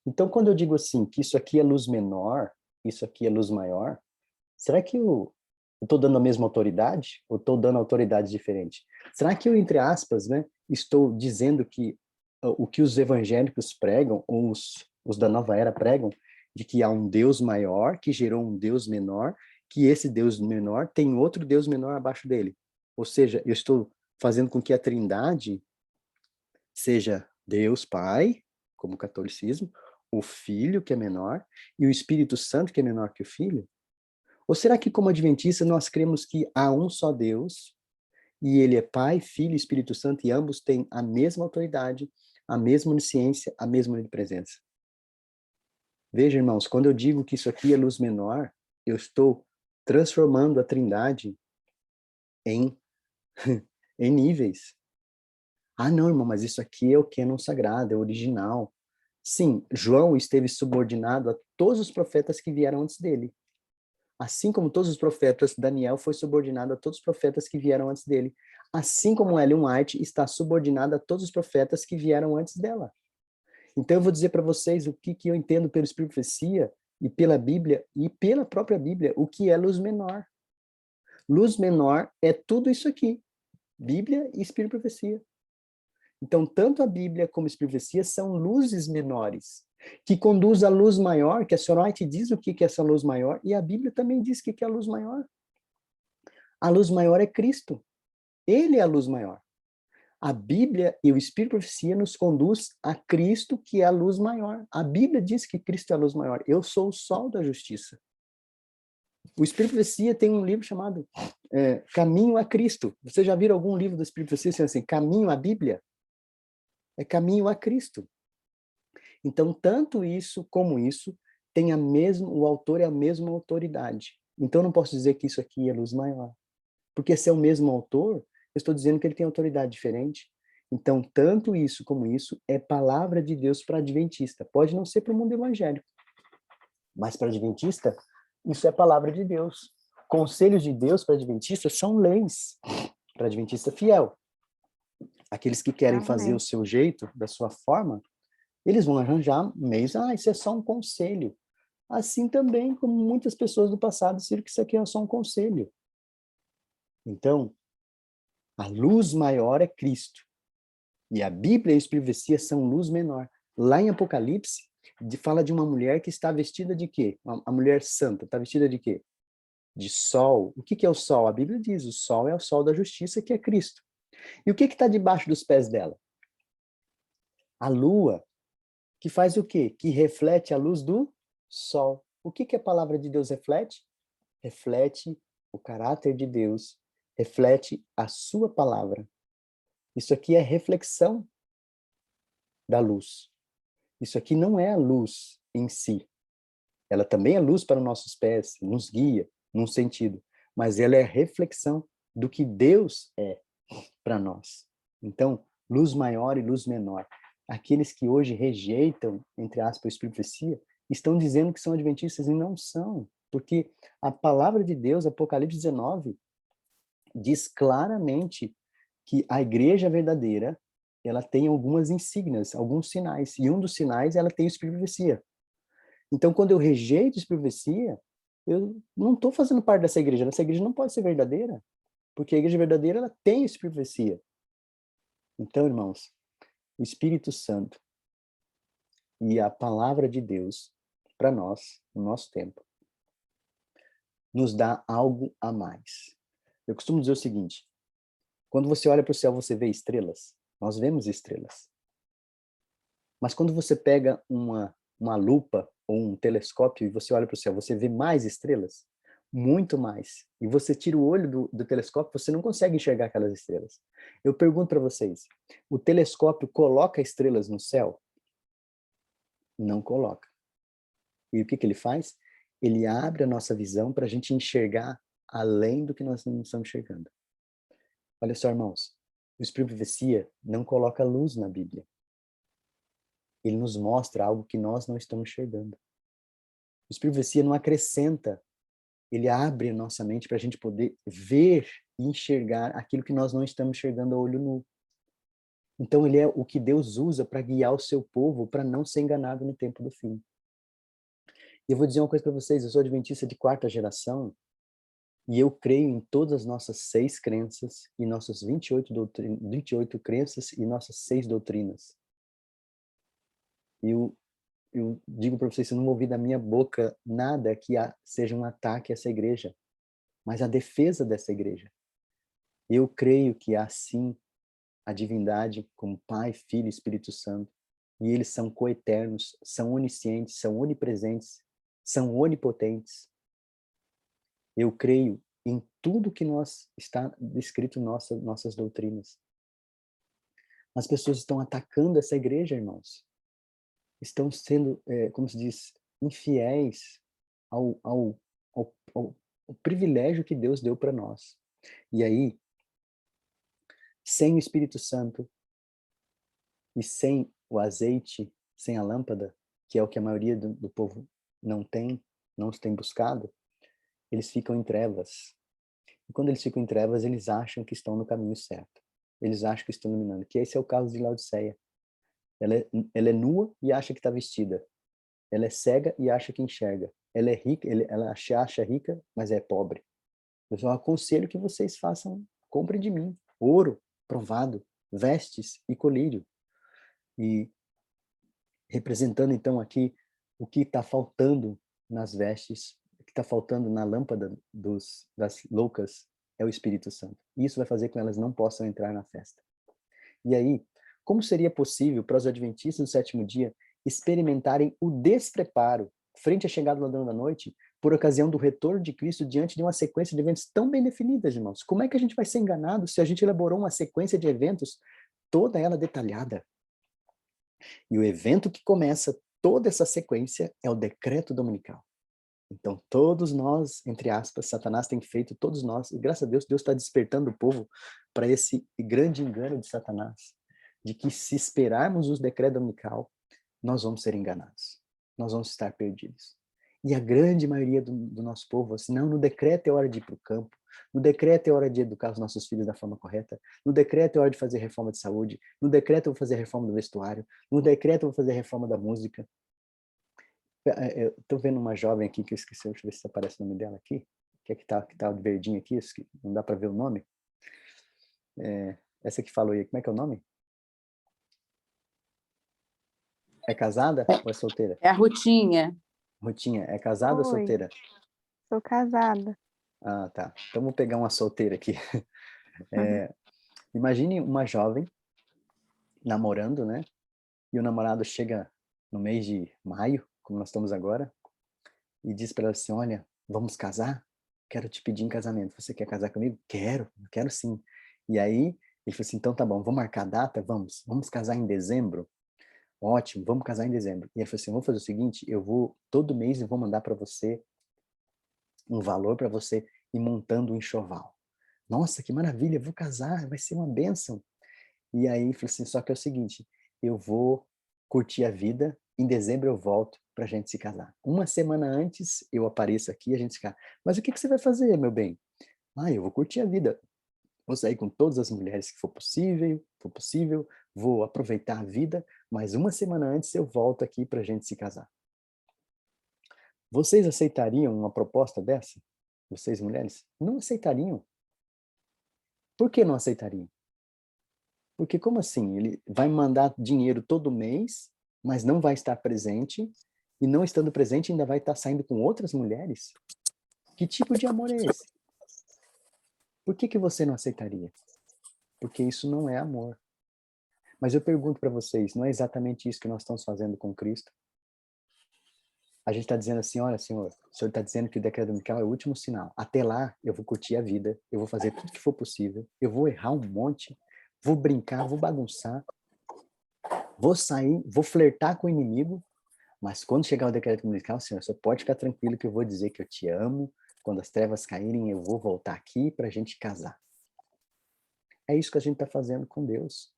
Então, quando eu digo assim, que isso aqui é luz menor, isso aqui é luz maior, será que eu estou dando a mesma autoridade? Ou estou dando autoridade diferente? Será que eu, entre aspas, né, estou dizendo que o que os evangélicos pregam, ou os da nova era pregam, de que há um Deus maior, que gerou um Deus menor, que esse Deus menor tem outro Deus menor abaixo dele? Ou seja, eu estou fazendo com que a Trindade seja Deus Pai, como o catolicismo, o Filho, que é menor, e o Espírito Santo, que é menor que o Filho? Ou será que, como adventista, nós cremos que há um só Deus, e ele é Pai, Filho e Espírito Santo, e ambos têm a mesma autoridade, a mesma onisciência, a mesma onipresença? Veja, irmãos, quando eu digo que isso aqui é luz menor, eu estou transformando a Trindade em, em níveis. Ah, não, irmão, mas isso aqui é o cânon sagrado, é original. Sim, João esteve subordinado a todos os profetas que vieram antes dele. Assim como todos os profetas, Daniel foi subordinado a todos os profetas que vieram antes dele. Assim como Ellen White está subordinada a todos os profetas que vieram antes dela. Então eu vou dizer para vocês o que eu entendo pelo Espírito e Profecia e pela Bíblia e pela própria Bíblia, o que é luz menor. Luz menor é tudo isso aqui, Bíblia e Espírito e Profecia. Então, tanto a Bíblia como a Espírito e Profecia são luzes menores, que conduz à luz maior, que a Senhora White diz o que é essa luz maior, e a Bíblia também diz o que é a luz maior. A luz maior é Cristo. Ele é a luz maior. A Bíblia e o Espírito e Profecia nos conduz a Cristo, que é a luz maior. A Bíblia diz que Cristo é a luz maior. Eu sou o sol da justiça. O Espírito e Profecia tem um livro chamado Caminho a Cristo. Vocês já viram algum livro do Espírito e Profecia assim, Caminho à Bíblia? É Caminho a Cristo. Então, tanto isso como isso tem o autor é a mesma autoridade. Então, eu não posso dizer que isso aqui é luz maior. Porque se é o mesmo autor, eu estou dizendo que ele tem autoridade diferente. Então, tanto isso como isso é palavra de Deus para adventista. Pode não ser para o mundo evangélico, mas para adventista, isso é palavra de Deus. Conselhos de Deus para adventista são leis para adventista fiel. Aqueles que querem fazer o seu jeito, da sua forma, eles vão arranjar meios. Ah, isso é só um conselho. Assim também como muitas pessoas do passado disseram que isso aqui é só um conselho. Então, a luz maior é Cristo. E a Bíblia e a Espírito e Profecia são luz menor. Lá em Apocalipse, fala de uma mulher que está vestida de quê? A mulher santa está vestida de quê? De sol. O que é o sol? A Bíblia diz, o sol é o sol da justiça, que é Cristo. E o que está debaixo dos pés dela? A lua, que faz o quê? Que reflete a luz do sol. O que a palavra de Deus reflete? Reflete o caráter de Deus, reflete a sua palavra. Isso aqui é reflexão da luz. Isso aqui não é a luz em si. Ela também é luz para os nossos pés, nos guia num sentido, mas ela é reflexão do que Deus é para nós. Então, luz maior e luz menor. Aqueles que hoje rejeitam, entre aspas, o Espírito e Profecia, estão dizendo que são adventistas e não são, porque a palavra de Deus, Apocalipse 19, diz claramente que a igreja verdadeira, ela tem algumas insígnias, alguns sinais, e um dos sinais ela tem o Espírito e Profecia. Então, quando eu rejeito o Espírito e Profecia, eu não estou fazendo parte dessa igreja. Essa igreja não pode ser verdadeira, porque a igreja verdadeira ela tem o Espírito e Profecia. Então, irmãos, o Espírito Santo e a palavra de Deus para nós, no nosso tempo, nos dá algo a mais. Eu costumo dizer o seguinte: quando você olha para o céu, você vê estrelas. Nós vemos estrelas. Mas quando você pega uma lupa ou um telescópio e você olha para o céu, você vê mais estrelas? muito mais. E você tira o olho do telescópio, você não consegue enxergar aquelas estrelas. Eu pergunto para vocês, o telescópio coloca estrelas no céu? Não coloca. E o que ele faz? Ele abre a nossa visão para a gente enxergar além do que nós não estamos enxergando. Olha só, irmãos, o Espírito de Profecia não coloca luz na Bíblia. Ele nos mostra algo que nós não estamos enxergando. O Espírito de Profecia não acrescenta, ele abre a nossa mente para a gente poder ver e enxergar aquilo que nós não estamos enxergando a olho nu. Então ele é o que Deus usa para guiar o seu povo para não ser enganado no tempo do fim. E eu vou dizer uma coisa para vocês, eu sou adventista de 4ª geração, e eu creio em todas as nossas 6 crenças, e nossas 28 crenças e nossas 6 doutrinas. E eu digo para vocês, eu não ouvi da minha boca nada que seja um ataque a essa igreja, mas a defesa dessa igreja. Eu creio que há sim a divindade como Pai, Filho e Espírito Santo, e eles são coeternos, são oniscientes, são onipresentes, são onipotentes. Eu creio em tudo que está descrito em nossas doutrinas. As pessoas estão atacando essa igreja, irmãos. Estão sendo, como se diz, infiéis ao privilégio que Deus deu para nós. E aí, sem o Espírito Santo e sem o azeite, sem a lâmpada, que é o que a maioria do povo não tem buscado, eles ficam em trevas. E quando eles ficam em trevas, eles acham que estão no caminho certo. Eles acham que estão iluminando. Que esse é o caso de Laodiceia. Ela é nua e acha que está vestida. Ela é cega e acha que enxerga. Ela é rica, ela acha rica, mas é pobre. Eu só aconselho que vocês comprem de mim ouro provado, vestes e colírio. E representando então aqui o que está faltando nas vestes, o que está faltando na lâmpada das loucas é o Espírito Santo. E isso vai fazer com que elas não possam entrar na festa. E aí, como seria possível para os adventistas do 7º dia experimentarem o despreparo frente à chegada do ladrão da noite por ocasião do retorno de Cristo diante de uma sequência de eventos tão bem definidas, irmãos? Como é que a gente vai ser enganado se a gente elaborou uma sequência de eventos toda ela detalhada? E o evento que começa toda essa sequência é o decreto dominical. Então, todos nós, entre aspas, Satanás tem feito, todos nós, e graças a Deus, Deus está despertando o povo para esse grande engano de Satanás, de que se esperarmos o decreto dominical, nós vamos ser enganados, nós vamos estar perdidos. E a grande maioria do nosso povo, assim, não, no decreto é hora de ir para o campo, no decreto é hora de educar os nossos filhos da forma correta, no decreto é hora de fazer reforma de saúde, no decreto eu vou fazer a reforma do vestuário, no decreto eu vou fazer a reforma da música. Eu tô vendo uma jovem aqui que eu esqueci, deixa eu ver se aparece o nome dela aqui, que tá de verdinho aqui, não dá para ver o nome. Essa que falou aí, como é que é o nome? É casada ou é solteira? É a Rutinha. Rutinha, é casada ou solteira? Sou casada. Ah, tá. Então vou pegar uma solteira aqui. Imagine uma jovem namorando, né? E o namorado chega no mês de maio, como nós estamos agora, e diz para ela assim, olha, vamos casar? Quero te pedir em casamento. Você quer casar comigo? Quero sim. E aí, ele falou assim, então tá bom, vamos marcar a data? Vamos casar em dezembro? Ótimo, vamos casar em dezembro. E ele falou assim, vamos fazer o seguinte, todo mês eu vou mandar para você um valor para você ir montando um enxoval. Nossa, que maravilha, vou casar, vai ser uma bênção. E aí, falei assim, só que é o seguinte, eu vou curtir a vida, em dezembro eu volto pra gente se casar. Uma semana antes eu apareço aqui e a gente se casa. Mas o que você vai fazer, meu bem? Eu vou curtir a vida. Vou sair com todas as mulheres que for possível, vou aproveitar a vida, mas uma semana antes eu volto aqui pra gente se casar. Vocês aceitariam uma proposta dessa? Vocês, mulheres? Não aceitariam. Por que não aceitariam? Porque como assim? Ele vai mandar dinheiro todo mês, mas não vai estar presente, e não estando presente ainda vai estar saindo com outras mulheres? Que tipo de amor é esse? Por que você não aceitaria? Porque isso não é amor. Mas eu pergunto para vocês, não é exatamente isso que nós estamos fazendo com Cristo? a gente está dizendo assim, olha, Senhor, o Senhor está dizendo que o decreto dominical é o último sinal. Até lá, eu vou curtir a vida, eu vou fazer tudo que for possível, eu vou errar um monte, vou brincar, vou bagunçar, vou sair, vou flertar com o inimigo, mas quando chegar o decreto dominical, Senhor, você pode ficar tranquilo que eu vou dizer que eu te amo, quando as trevas caírem, eu vou voltar aqui para a gente casar. É isso que a gente está fazendo com Deus.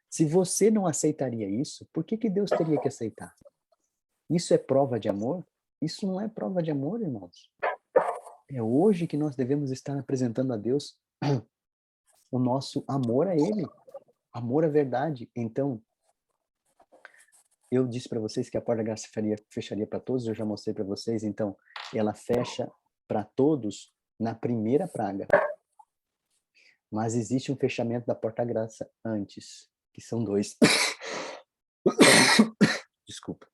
Se você não aceitaria isso, por que Deus teria que aceitar? Isso é prova de amor? Isso não é prova de amor, irmãos. É hoje que nós devemos estar apresentando a Deus o nosso amor a Ele. Amor à verdade. Então, eu disse para vocês que a porta da graça fecharia para todos, eu já mostrei para vocês, então, ela fecha para todos na primeira praga. Mas existe um fechamento da porta da graça antes, que são 2. Desculpa.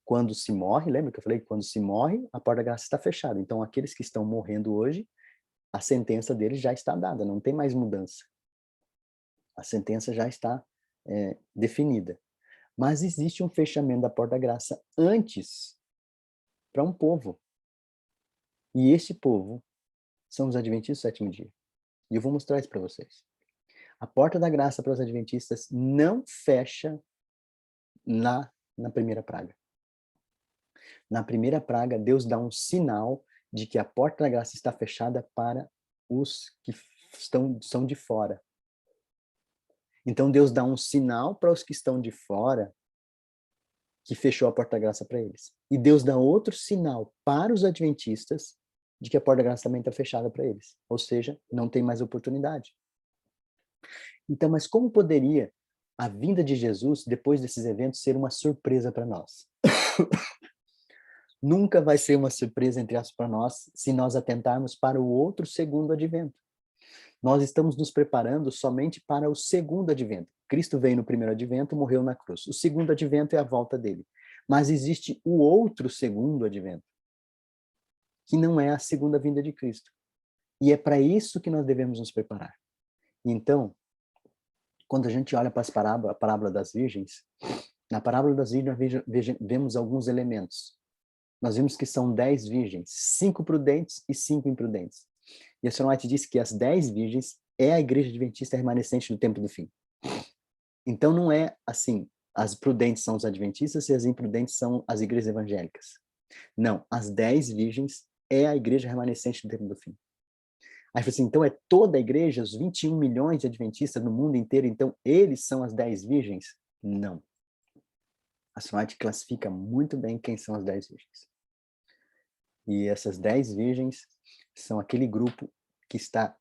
Quando se morre, lembra que eu falei que quando se morre, a porta da graça está fechada. Então, aqueles que estão morrendo hoje, a sentença deles já está dada, não tem mais mudança. A sentença já está definida. Mas existe um fechamento da porta da graça antes para um povo. E esse povo são os adventistas do sétimo dia. E eu vou mostrar isso para vocês. A porta da graça para os adventistas não fecha na primeira praga. Na primeira praga, Deus dá um sinal de que a porta da graça está fechada para os que são de fora. Então Deus dá um sinal para os que estão de fora que fechou a porta da graça para eles. E Deus dá outro sinal para os adventistas de que a porta da graça também está fechada para eles. Ou seja, não tem mais oportunidade. Então, mas como poderia a vinda de Jesus, depois desses eventos, ser uma surpresa para nós? Nunca vai ser uma surpresa, entre aspas, para nós, se nós atentarmos para o outro segundo advento. Nós estamos nos preparando somente para o segundo advento. Cristo veio no primeiro advento, morreu na cruz. O segundo advento é a volta dele. Mas existe o outro segundo advento, que não é a segunda vinda de Cristo. E é para isso que nós devemos nos preparar. Então, quando a gente olha para a parábola das virgens, na parábola das virgens vemos alguns elementos. Nós vimos que são 10 virgens, 5 prudentes e 5 imprudentes. E a Senhora White diz que as 10 virgens é a igreja adventista remanescente do tempo do fim. Então não é assim, as prudentes são os adventistas e as imprudentes são as igrejas evangélicas. Não, as 10 virgens é a igreja remanescente do tempo do fim. Aí assim, então é toda a igreja, os 21 milhões de adventistas no mundo inteiro, então eles são as 10 virgens? Não. A Senhora White classifica muito bem quem são as 10 virgens. E essas 10 virgens são aquele grupo que está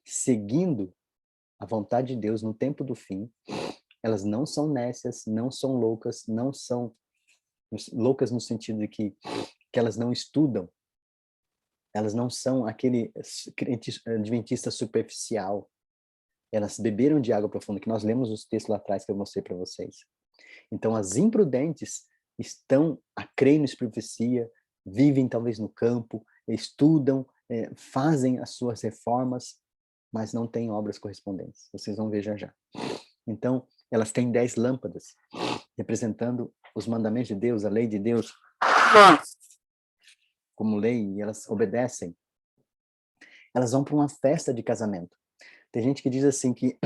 seguindo a vontade de Deus no tempo do fim. Elas não são nécias, não são loucas, não são loucas no sentido de que elas não estudam. Elas não são aquele adventista superficial. Elas beberam de água profunda, que nós lemos os textos lá atrás que eu mostrei para vocês. Então, as imprudentes estão a crer na profecia, vivem talvez no campo, estudam, fazem as suas reformas, mas não têm obras correspondentes. Vocês vão ver já já. Então, elas têm 10 lâmpadas, representando os mandamentos de Deus, a lei de Deus, como lei, e elas obedecem. Elas vão para uma festa de casamento. Tem gente que diz assim que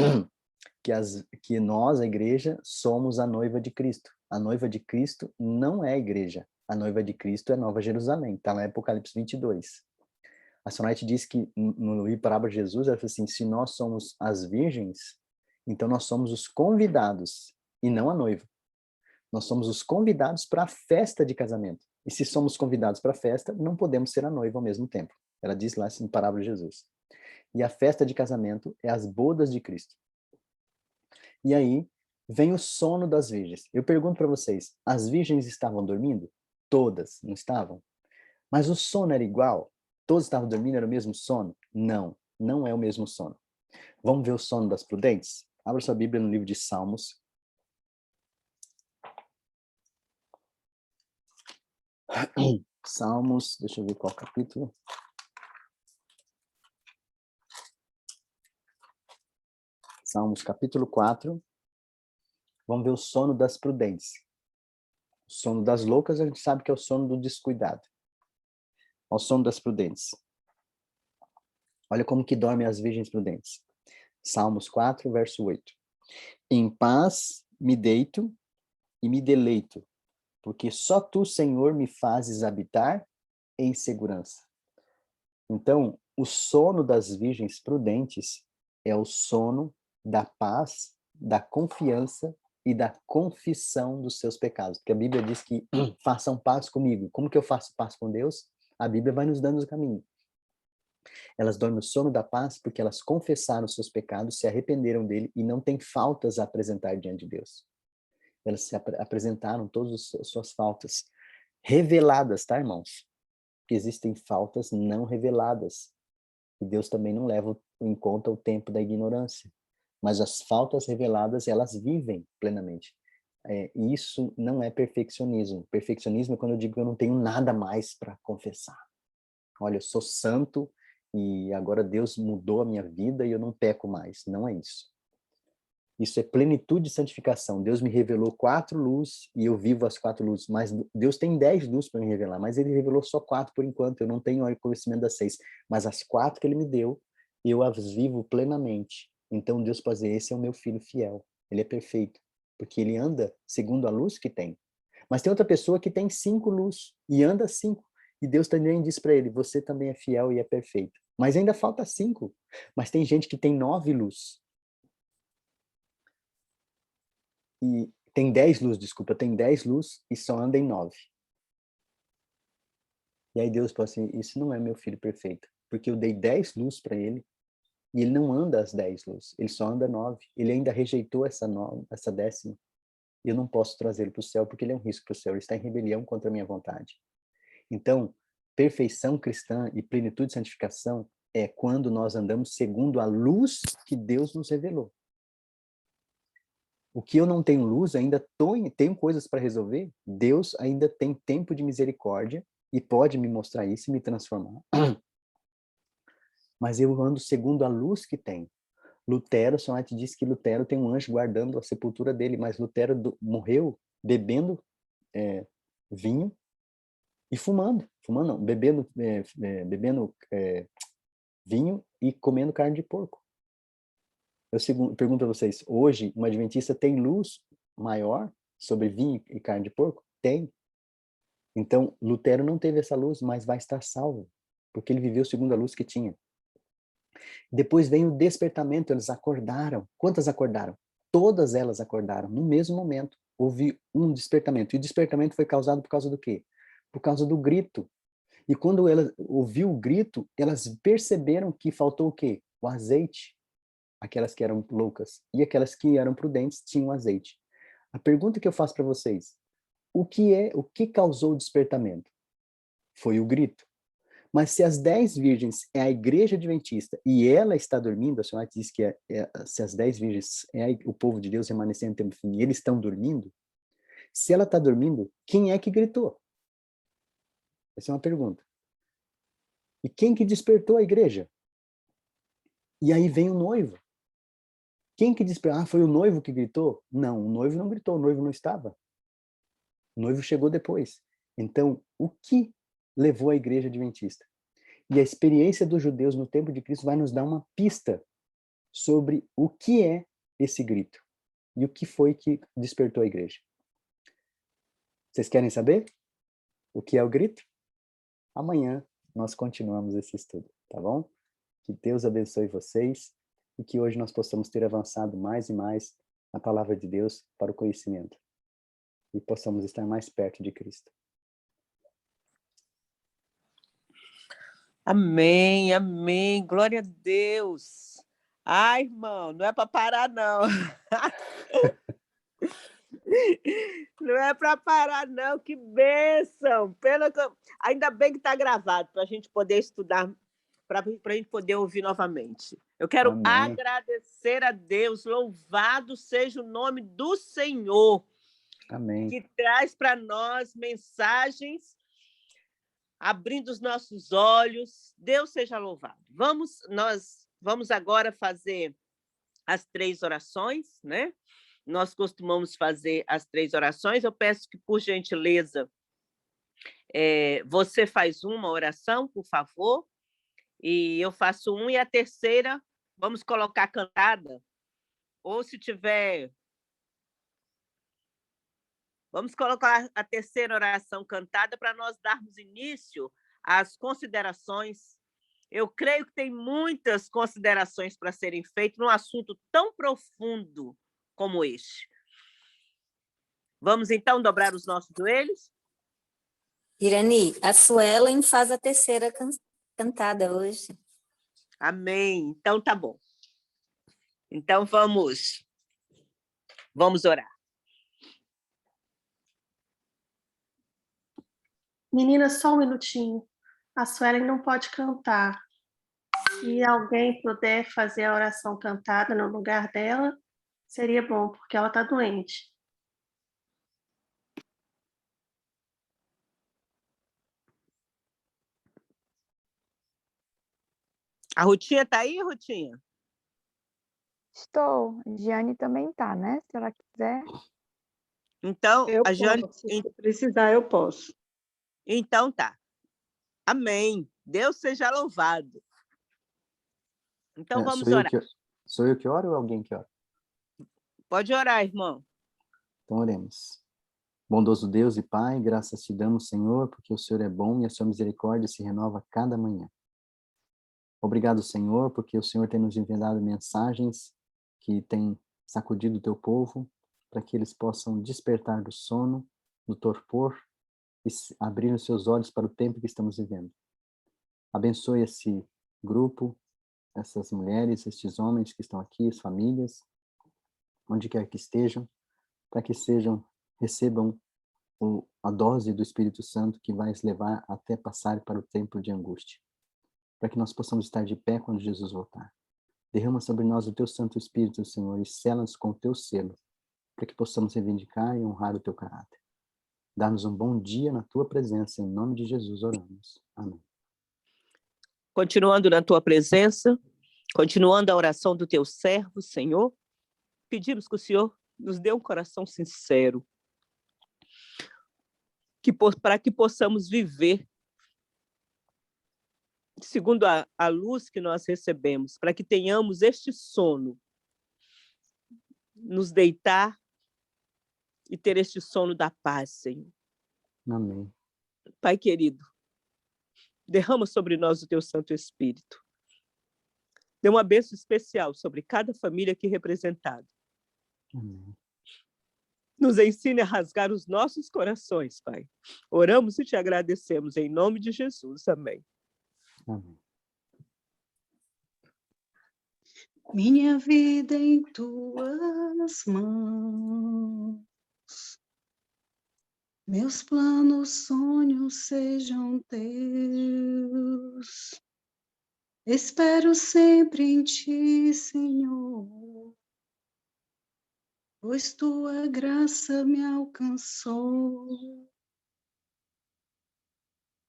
nós, a igreja, somos a noiva de Cristo. A noiva de Cristo não é a igreja. A noiva de Cristo é Nova Jerusalém. Está lá em Apocalipse 22. A Senhora White diz que no livro Parábola de Jesus, ela fala assim, se nós somos as virgens, então nós somos os convidados e não a noiva. Nós somos os convidados para a festa de casamento. E se somos convidados para a festa, não podemos ser a noiva ao mesmo tempo. Ela diz lá em Parábola de Jesus. E a festa de casamento é as bodas de Cristo. E aí vem o sono das virgens. Eu pergunto para vocês, as virgens estavam dormindo? Todas, não estavam? Mas o sono era igual? Todos estavam dormindo, era o mesmo sono? Não, não é o mesmo sono. Vamos ver o sono das prudentes? Abra sua Bíblia no livro de Salmos. Salmos, deixa eu ver qual capítulo. Salmos capítulo 4. Vamos ver o sono das prudentes. O sono das loucas a gente sabe que é o sono do descuidado. Ao sono das prudentes. Olha como que dormem as virgens prudentes. Salmos 4, verso 8. Em paz me deito e me deleito, porque só tu, Senhor, me fazes habitar em segurança. Então, o sono das virgens prudentes é o sono da paz, da confiança e da confissão dos seus pecados. Porque a Bíblia diz que façam paz comigo. Como que eu faço paz com Deus? A Bíblia vai nos dando o caminho. Elas dormem o sono da paz porque elas confessaram os seus pecados, se arrependeram dele e não têm faltas a apresentar diante de Deus. Elas se apresentaram todas as suas faltas reveladas, tá, irmãos? Porque existem faltas não reveladas. E Deus também não leva em conta o tempo da ignorância. Mas as faltas reveladas, elas vivem plenamente. E isso não é perfeccionismo. Perfeccionismo é quando eu digo que eu não tenho nada mais para confessar. Olha, eu sou santo e agora Deus mudou a minha vida e eu não peco mais. Não é isso. Isso é plenitude de santificação. Deus me revelou 4 luzes e eu vivo as 4 luzes. Mas Deus tem 10 luzes para me revelar, mas ele revelou só 4 por enquanto. Eu não tenho o conhecimento das 6. Mas as 4 que ele me deu, eu as vivo plenamente. Então Deus pode dizer, esse é o meu filho fiel. Ele é perfeito, porque ele anda segundo a luz que tem. Mas tem outra pessoa que tem 5 luzes e anda 5. E Deus também diz para ele, você também é fiel e é perfeito. Mas ainda falta 5. Mas tem gente que tem 9 luzes. E tem 10 luzes, desculpa, tem 10 luzes e só anda em 9. E aí Deus fala assim, isso não é meu filho perfeito, porque eu dei 10 luzes para ele e ele não anda as 10 luzes, ele só anda 9. Ele ainda rejeitou essa 10ª. E eu não posso trazê-lo para o céu porque ele é um risco para o céu, ele está em rebelião contra a minha vontade. Então, perfeição cristã e plenitude de santificação é quando nós andamos segundo a luz que Deus nos revelou. O que eu não tenho luz, ainda tenho coisas para resolver, Deus ainda tem tempo de misericórdia e pode me mostrar isso e me transformar. Mas eu ando segundo a luz que tem. Lutero, São Ate diz que Lutero tem um anjo guardando a sepultura dele, mas Lutero morreu bebendo vinho e fumando não, bebendo vinho e comendo carne de porco. Eu pergunto a vocês, hoje uma adventista tem luz maior sobre vinho e carne de porco? Tem. Então, Lutero não teve essa luz, mas vai estar salvo, porque ele viveu segundo a luz que tinha. Depois vem o despertamento, eles acordaram. Quantas acordaram? Todas elas acordaram no mesmo momento. Houve um despertamento. E o despertamento foi causado por causa do quê? Por causa do grito. E quando elas ouviu o grito, elas perceberam que faltou o quê? O azeite. Aquelas que eram loucas e aquelas que eram prudentes tinham azeite. A pergunta que eu faço para vocês, o que causou o despertamento? Foi o grito. Mas se as 10 virgens é a igreja adventista e ela está dormindo, a senhora diz que se as 10 virgens é o povo de Deus remanescendo no tempo fim e eles estão dormindo, se ela está dormindo, quem é que gritou? Essa é uma pergunta. E quem que despertou a igreja? E aí vem o noivo. Quem que despertou? Ah, foi o noivo que gritou? Não, o noivo não gritou, o noivo não estava. O noivo chegou depois. Então, o que levou a igreja adventista? E a experiência dos judeus no tempo de Cristo vai nos dar uma pista sobre o que é esse grito e o que foi que despertou a igreja. Vocês querem saber o que é o grito? Amanhã nós continuamos esse estudo, tá bom? Que Deus abençoe vocês e que hoje nós possamos ter avançado mais e mais na palavra de Deus para o conhecimento e possamos estar mais perto de Cristo. Amém, amém, glória a Deus. Ai, irmão, não é para parar, não. Não é para parar, não, que bênção. Ainda bem que está gravado, para a gente poder estudar, para a gente poder ouvir novamente. Eu quero Amém. agradecer a Deus, louvado seja o nome do Senhor, Amém. que traz para nós mensagens, abrindo os nossos olhos. Deus seja louvado. Nós vamos agora fazer as 3 orações, né? nós costumamos fazer as 3 orações. Eu peço que, por gentileza, você faz uma oração, por favor, e eu faço e a terceira vamos colocar cantada, ou se tiver... Vamos colocar a terceira oração cantada para nós darmos início às considerações. Eu creio que tem muitas considerações para serem feitas num assunto tão profundo como este. Vamos, então, dobrar os nossos joelhos? Irani, a Suelen faz a terceira cantada hoje. Amém. Então, tá bom. Então, vamos orar. Meninas, só um minutinho. A Suelen não pode cantar. Se alguém puder fazer a oração cantada no lugar dela, seria bom, porque ela está doente. A Rutinha está aí, Rutinha? Estou. Giane também tá, né? Se ela quiser. Então, Eu a Jane... posso, se precisar, eu posso. Então tá. Amém. Deus seja louvado. Então vamos orar. Sou eu que oro ou alguém que ora? Pode orar, irmão. Então oremos. Bondoso Deus e Pai, graças te damos, Senhor, porque o Senhor é bom e a sua misericórdia se renova a cada manhã. Obrigado, Senhor, porque o Senhor tem nos enviado mensagens que têm sacudido o teu povo, para que eles possam despertar do sono, do torpor, e abrir os seus olhos para o tempo que estamos vivendo. Abençoe esse grupo, essas mulheres, estes homens que estão aqui, as famílias, onde quer que estejam, para que recebam a dose do Espírito Santo que vai os levar até passar para o tempo de angústia, para que nós possamos estar de pé quando Jesus voltar. Derrama sobre nós o teu Santo Espírito, Senhor, e sela-nos com o teu selo, para que possamos reivindicar e honrar o teu caráter. Dá-nos um bom dia na tua presença, em nome de Jesus oramos. Amém. Continuando na tua presença, continuando a oração do teu servo, Senhor, pedimos que o Senhor nos dê um coração sincero, para que possamos viver segundo a luz que nós recebemos, para que tenhamos este sono, nos deitar e ter este sono da paz, Senhor. Amém. Pai querido, derrama sobre nós o teu Santo Espírito. Dê uma bênção especial sobre cada família aqui representada. Amém. Nos ensine a rasgar os nossos corações, Pai. Oramos e te agradecemos em nome de Jesus. Amém. Amém. Minha vida em tuas mãos, meus planos, sonhos sejam teus. Espero sempre em ti, Senhor, pois tua graça me alcançou.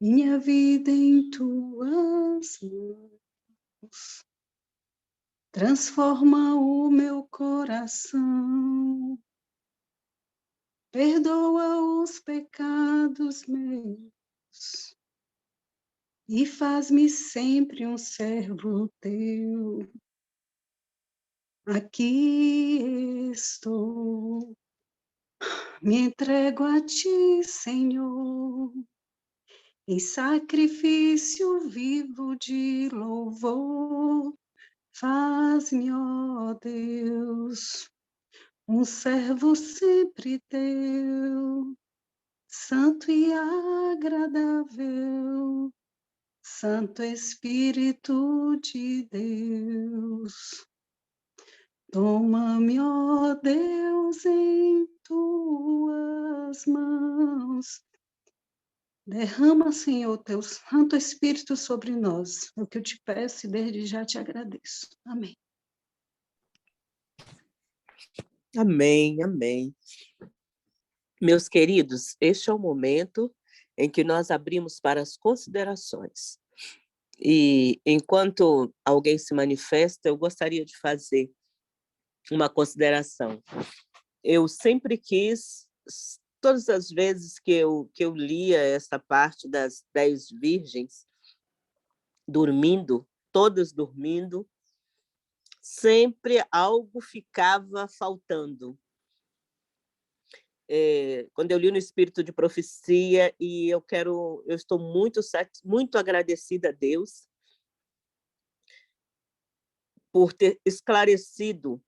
Minha vida em tuas mãos, transforma o meu coração, perdoa os pecados meus e faz-me sempre um servo teu. Aqui estou, me entrego a ti, Senhor, em sacrifício vivo de louvor. Faz-me, ó Deus, um servo sempre teu, santo e agradável, Santo Espírito de Deus. Toma-me, ó Deus, em tuas mãos. Derrama, Senhor, teu Santo Espírito sobre nós. É o que eu te peço e desde já te agradeço. Amém. Amém, amém. Meus queridos, este é o momento em que nós abrimos para as considerações. E enquanto alguém se manifesta, eu gostaria de fazer uma consideração. eu sempre quis, todas as vezes que eu lia essa parte das 10 virgens, dormindo, todas dormindo, sempre algo ficava faltando. Quando eu li no Espírito de Profecia, e eu estou muito agradecida a Deus por ter esclarecido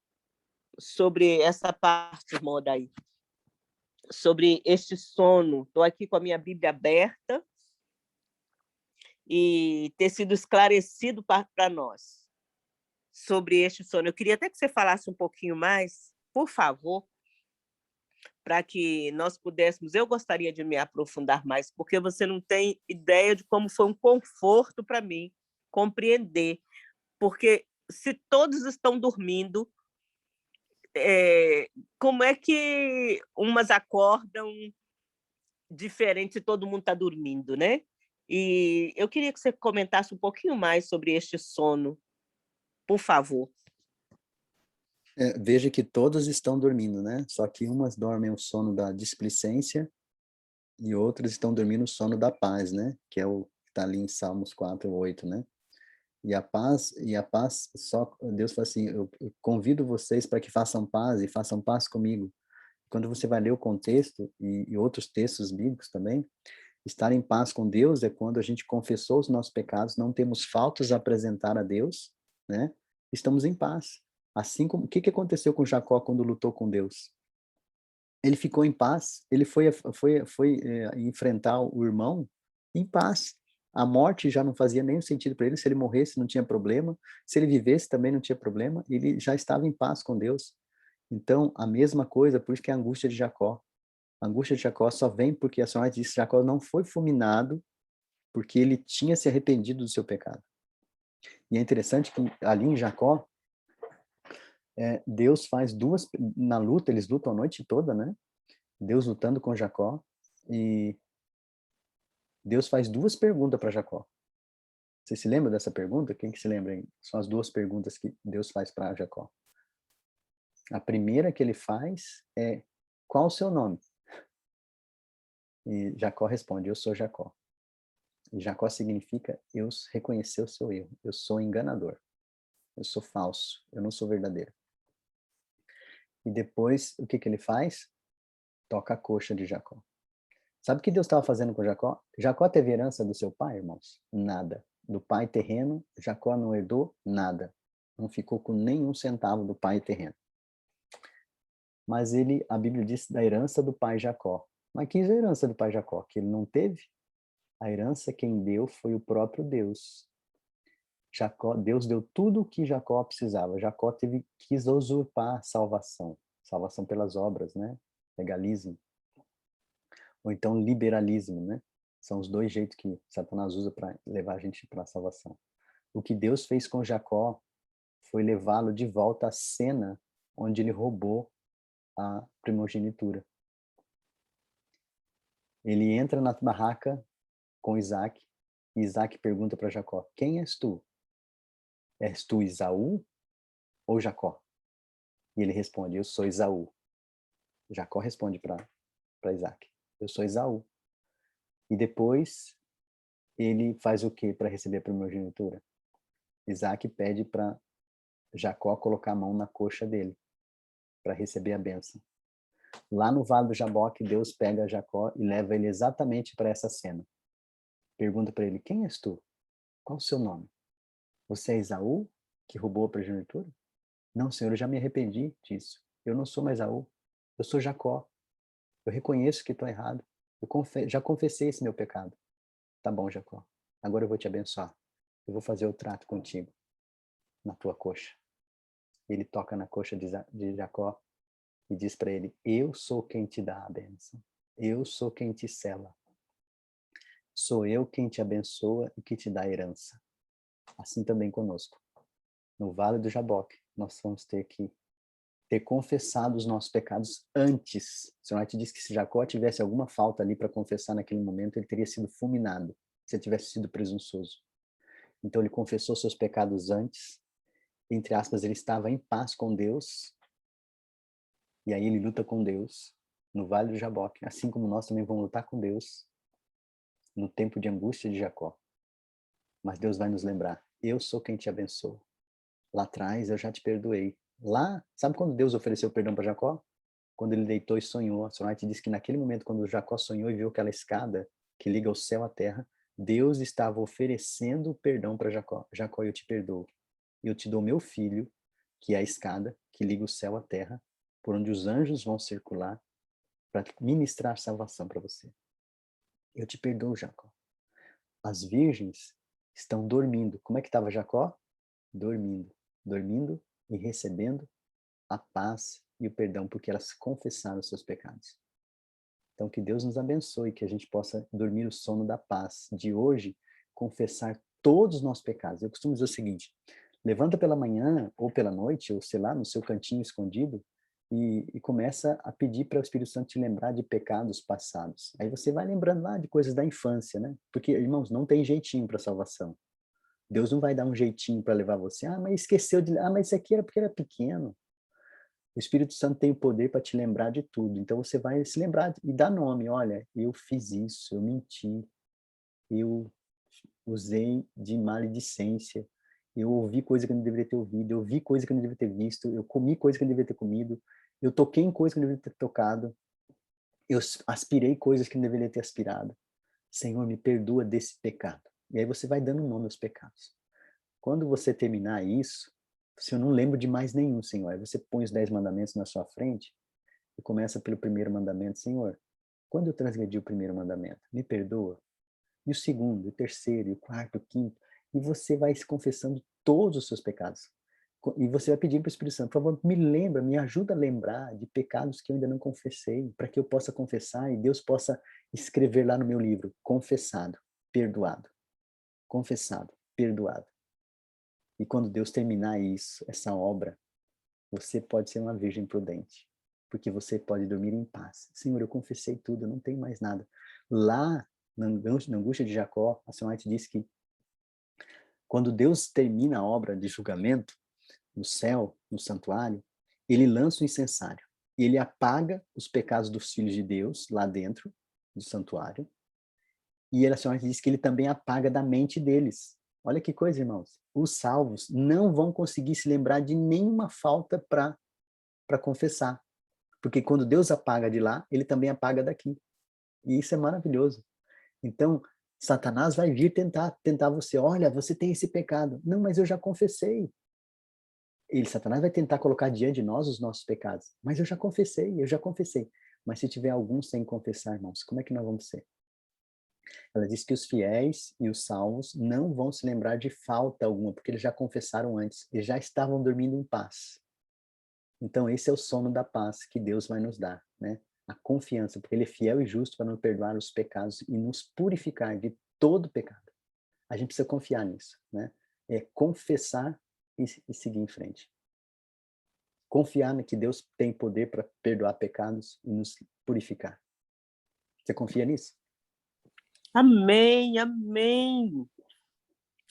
sobre essa parte, irmão Odair, sobre este sono. Estou aqui com a minha Bíblia aberta e ter sido esclarecido para nós sobre este sono. Eu queria até que você falasse um pouquinho mais, por favor, para que nós pudéssemos... Eu gostaria de me aprofundar mais, porque você não tem ideia de como foi um conforto para mim compreender, porque se todos estão dormindo, como é que umas acordam diferente se todo mundo está dormindo, né? E eu queria que você comentasse um pouquinho mais sobre este sono, por favor. Veja que todas estão dormindo, né? Só que umas dormem o sono da displicência e outras estão dormindo o sono da paz, né? Que é o que está ali em Salmos 4:8, né? E a paz, só Deus fala assim, eu convido vocês para que façam paz e façam paz comigo. Quando você vai ler o contexto e outros textos bíblicos também, estar em paz com Deus é quando a gente confessou os nossos pecados, não temos faltas a apresentar a Deus, né? Estamos em paz. Assim como, o que aconteceu com Jacó quando lutou com Deus? Ele ficou em paz, ele foi enfrentar o irmão em paz. A morte já não fazia nenhum sentido para ele, se ele morresse não tinha problema, se ele vivesse também não tinha problema, ele já estava em paz com Deus. Então, a mesma coisa, por isso que é a angústia de Jacó. A angústia de Jacó só vem porque a senhora disse que Jacó não foi fulminado porque ele tinha se arrependido do seu pecado. E é interessante que ali em Jacó, Deus faz na luta, eles lutam a noite toda, né? Deus lutando com Jacó, e Deus faz 2 perguntas para Jacó. Você se lembra dessa pergunta? Quem que se lembra? Hein? São as 2 perguntas que Deus faz para Jacó. A primeira que ele faz é, qual o seu nome? E Jacó responde, eu sou Jacó. E Jacó significa, eu reconhecer o seu erro, eu sou enganador, eu sou falso, eu não sou verdadeiro. E depois, o que ele faz? Toca a coxa de Jacó. Sabe o que Deus estava fazendo com Jacó? Jacó teve herança do seu pai, irmãos? Nada. Do pai terreno, Jacó não herdou nada. Não ficou com nenhum centavo do pai terreno. Mas a Bíblia diz da herança do pai Jacó. Mas que herança do pai Jacó? Que ele não teve? A herança quem deu foi o próprio Deus. Deus deu tudo o que Jacó precisava. Jacó quis usurpar a salvação. Salvação pelas obras, né? Legalismo. Ou então liberalismo, né? São os 2 jeitos que Satanás usa para levar a gente para a salvação. O que Deus fez com Jacó foi levá-lo de volta à cena onde ele roubou a primogenitura. Ele entra na barraca com Isaac, e Isaac pergunta para Jacó, quem és tu? És tu Esaú ou Jacó? E ele responde, eu sou Esaú. Jacó responde para Isaac, eu sou Esaú. E depois, ele faz o que para receber a primogenitura? Isaac pede para Jacó colocar a mão na coxa dele, para receber a bênção. Lá no Vale do Jaboque, Deus pega Jacó e leva ele exatamente para essa cena. Pergunta para ele, quem és tu? Qual o seu nome? Você é Esaú, que roubou a primogenitura? Não, Senhor, eu já me arrependi disso. Eu não sou mais Esaú, eu sou Jacó. Eu reconheço que estou errado. Eu já confessei esse meu pecado. Tá bom, Jacó. Agora eu vou te abençoar. Eu vou fazer o trato contigo, na tua coxa. Ele toca na coxa de Jacó e diz para ele, eu sou quem te dá a bênção. Eu sou quem te sela. Sou eu quem te abençoa e que te dá a herança. Assim também conosco. No Vale do Jaboque, nós vamos ter que ter confessado os nossos pecados antes. O Senhor te diz que se Jacó tivesse alguma falta ali para confessar naquele momento, ele teria sido fulminado, se ele tivesse sido presunçoso. Então ele confessou seus pecados antes, entre aspas, ele estava em paz com Deus, E aí ele luta com Deus no Vale do Jaboque, assim como nós também vamos lutar com Deus no tempo de angústia de Jacó. Mas Deus vai nos lembrar, eu sou quem te abençoa. Lá atrás eu já te perdoei. Lá, sabe quando Deus ofereceu perdão para Jacó? Quando ele deitou e sonhou. A Soraya diz que naquele momento, quando Jacó sonhou e viu aquela escada que liga o céu à terra, Deus estava oferecendo perdão para Jacó. Jacó, eu te perdoo. Eu te dou meu filho, que é a escada que liga o céu à terra, por onde os anjos vão circular para ministrar salvação para você. Eu te perdoo, Jacó. As virgens estão dormindo. Como é que estava Jacó? Dormindo. Dormindo e recebendo a paz e o perdão, porque elas confessaram os seus pecados. Então, que Deus nos abençoe, que a gente possa dormir o sono da paz. De hoje, confessar todos os nossos pecados. Eu costumo dizer o seguinte, levanta pela manhã ou pela noite, ou sei lá, no seu cantinho escondido, e começa a pedir para o Espírito Santo te lembrar de pecados passados. Aí você vai lembrando lá de coisas da infância, né? Porque, irmãos, não tem jeitinho para salvação. Deus não vai dar um jeitinho para levar você. Ah, mas esqueceu de... Ah, mas isso aqui era porque era pequeno. O Espírito Santo tem o poder para te lembrar de tudo. Então você vai se lembrar e dar nome. Olha, eu fiz isso, eu menti, eu usei de maledicência, eu ouvi coisa que eu não deveria ter ouvido, eu vi coisa que eu não deveria ter visto, eu comi coisa que eu não deveria ter comido, eu toquei em coisa que eu não deveria ter tocado, eu aspirei coisas que eu não deveria ter aspirado. Senhor, me perdoa desse pecado. E aí você vai dando nome aos pecados. Quando você terminar isso, se eu não lembro de mais nenhum, Senhor, aí você põe os 10 mandamentos na sua frente e começa pelo primeiro mandamento. Senhor, quando eu transgredi o primeiro mandamento, me perdoa. E o segundo, o terceiro, o quarto, o quinto. E você vai se confessando todos os seus pecados. E você vai pedir para o Espírito Santo, por favor, me lembra, me ajuda a lembrar de pecados que eu ainda não confessei, para que eu possa confessar e Deus possa escrever lá no meu livro, confessado, perdoado. Confessado, perdoado. E quando Deus terminar isso, essa obra, você pode ser uma virgem prudente, porque você pode dormir em paz. Senhor, eu confessei tudo, eu não tenho mais nada. Lá, na angústia de Jacó, a Senhora diz que quando Deus termina a obra de julgamento, no céu, no santuário, ele lança o incensário. Ele apaga os pecados dos filhos de Deus lá dentro do santuário. E a Senhora diz que ele também apaga da mente deles. Olha que coisa, irmãos. Os salvos não vão conseguir se lembrar de nenhuma falta para confessar. Porque quando Deus apaga de lá, ele também apaga daqui. E isso é maravilhoso. Então, Satanás vai vir tentar você. Olha, você tem esse pecado. Não, mas eu já confessei. Satanás vai tentar colocar diante de nós os nossos pecados. Mas eu já confessei, eu já confessei. Mas se tiver algum sem confessar, irmãos, como é que nós vamos ser? Ela diz que os fiéis e os salvos não vão se lembrar de falta alguma, porque eles já confessaram antes, eles já estavam dormindo em paz. Então esse é o sono da paz que Deus vai nos dar, né? A confiança, porque Ele é fiel e justo para nos perdoar os pecados e nos purificar de todo pecado. A gente precisa confiar nisso, né? É confessar e seguir em frente. Confiar que Deus tem poder para perdoar pecados e nos purificar. Você confia nisso? Amém, amém.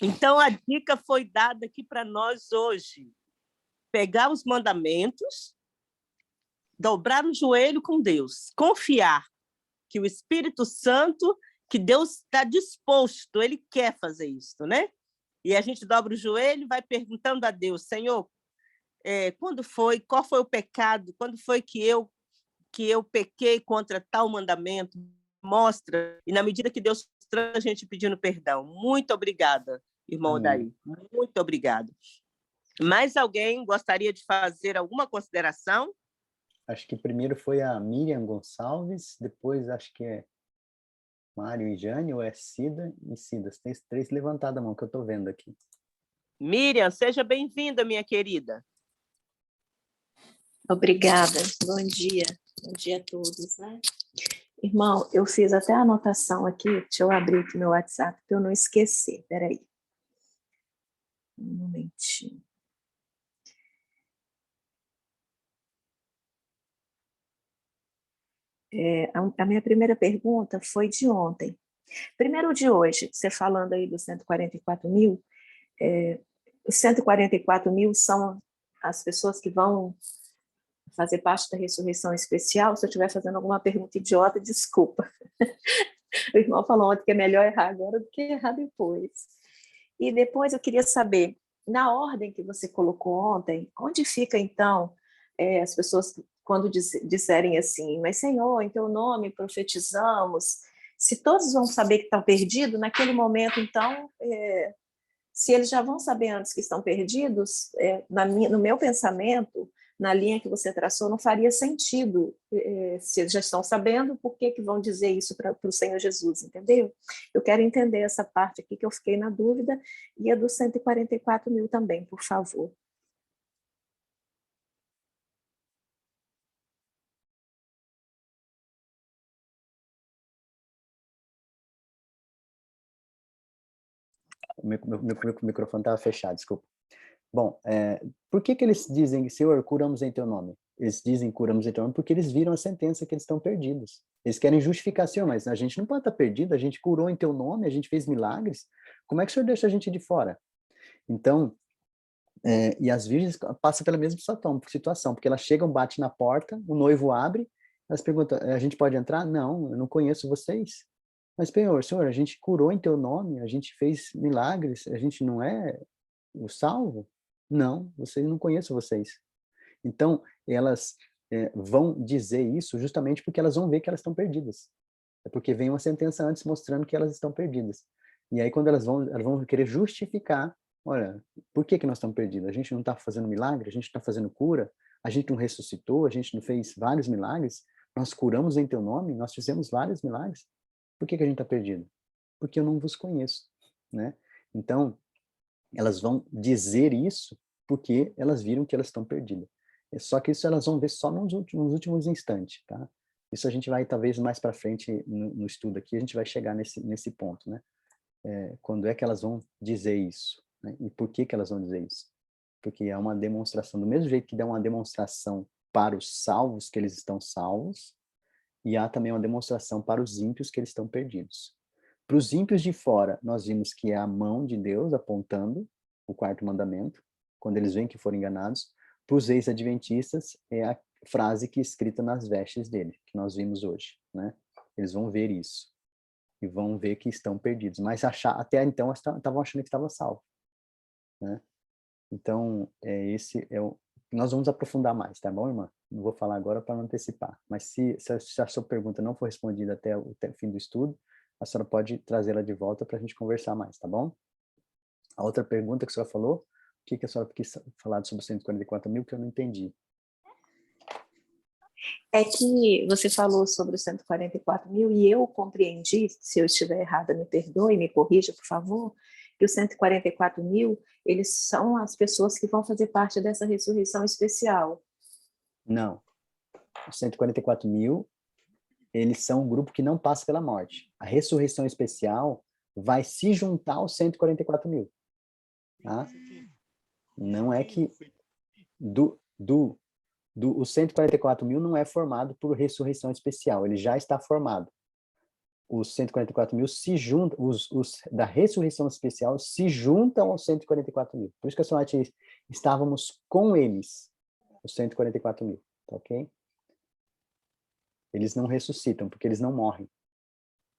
Então, a dica foi dada aqui para nós hoje. Pegar os mandamentos, dobrar o joelho com Deus, confiar que o Espírito Santo, que Deus está disposto, Ele quer fazer isso, né? E a gente dobra o joelho e vai perguntando a Deus, Senhor, quando foi, qual foi o pecado, quando foi que eu pequei contra tal mandamento, mostra, e na medida que Deus mostra, a gente pedindo perdão. Muito obrigada, irmão Odair, muito obrigado. Mais alguém gostaria de fazer alguma consideração? Acho que primeiro foi a Miriam Gonçalves, depois acho que é Mário e Jane, ou é Cida e Cida. Tem 3 levantadas a mão que eu estou vendo aqui. Miriam, seja bem-vinda, minha querida. Obrigada, bom dia a todos, né? Irmão, eu fiz até a anotação aqui, deixa eu abrir aqui meu WhatsApp para eu não esquecer, peraí. Um momentinho. A minha primeira pergunta foi de ontem. Primeiro de hoje, você falando aí dos 144 mil, os 144 mil são as pessoas que vão fazer parte da ressurreição especial. Se eu estiver fazendo alguma pergunta idiota, desculpa. O irmão falou ontem que é melhor errar agora do que errar depois. E depois eu queria saber, na ordem que você colocou ontem, onde fica então as pessoas quando disserem assim, mas Senhor, em teu nome profetizamos, se todos vão saber que estão perdidos, naquele momento então, se eles já vão saber antes que estão perdidos, no meu pensamento, na linha que você traçou, não faria sentido. Se eles já estão sabendo, por que vão dizer isso para o Senhor Jesus, entendeu? Eu quero entender essa parte aqui que eu fiquei na dúvida, e a dos 144 mil também, por favor. O microfone estava fechado, desculpa. Bom, por que eles dizem, Senhor, curamos em teu nome? Eles dizem curamos em teu nome porque eles viram a sentença que eles estão perdidos. Eles querem justificar, Senhor, mas a gente não pode estar perdido, a gente curou em teu nome, a gente fez milagres, como é que o Senhor deixa a gente de fora? Então, e as virgens passam pela mesma situação, porque elas chegam, batem na porta, o noivo abre, elas perguntam, a gente pode entrar? Não, eu não conheço vocês. Mas, Senhor, a gente curou em teu nome, a gente fez milagres, a gente não é o salvo? Não, vocês não conheço vocês. Então, elas vão dizer isso justamente porque elas vão ver que elas estão perdidas. É porque vem uma sentença antes mostrando que elas estão perdidas. E aí, quando elas vão querer justificar, olha, por que nós estamos perdidos? A gente não está fazendo milagre, a gente está fazendo cura, a gente não ressuscitou, a gente não fez vários milagres, nós curamos em teu nome, nós fizemos vários milagres. Por que a gente está perdido? Porque eu não vos conheço, né? Então, elas vão dizer isso porque elas viram que elas estão perdidas. Só que isso elas vão ver só nos últimos instantes, tá? Isso a gente vai, talvez, mais para frente no estudo aqui, a gente vai chegar nesse ponto, né? Quando é que elas vão dizer isso? Né? E por que elas vão dizer isso? Porque é uma demonstração, do mesmo jeito que dá uma demonstração para os salvos que eles estão salvos, e há também uma demonstração para os ímpios que eles estão perdidos. Para os ímpios de fora, nós vimos que é a mão de Deus apontando o quarto mandamento, quando eles veem que foram enganados. Para os ex-adventistas, é a frase que é escrita nas vestes dele, que nós vimos hoje, né? Eles vão ver isso, e vão ver que estão perdidos, mas até então estavam achando que estava salvo, né? Então, nós vamos aprofundar mais, tá bom, irmã? Não vou falar agora para não antecipar, mas se a sua pergunta não for respondida até o fim do estudo, a senhora pode trazê-la de volta para a gente conversar mais, tá bom? A outra pergunta que a senhora falou, o que a senhora quis falar sobre os 144 mil, que eu não entendi. É que você falou sobre os 144 mil e eu compreendi, se eu estiver errada, me perdoe, me corrija, por favor, que os 144 mil, eles são as pessoas que vão fazer parte dessa ressurreição especial. Não. Os 144 mil, eles são um grupo que não passa pela morte. A ressurreição especial vai se juntar aos 144 mil. Tá? Não é que os 144 mil não é formado por ressurreição especial, ele já está formado. Os 144 mil se juntam, os da ressurreição especial se juntam aos 144 mil. Por isso que a senhora disse, estávamos com eles, os 144 mil, tá ok? Eles não ressuscitam, porque eles não morrem.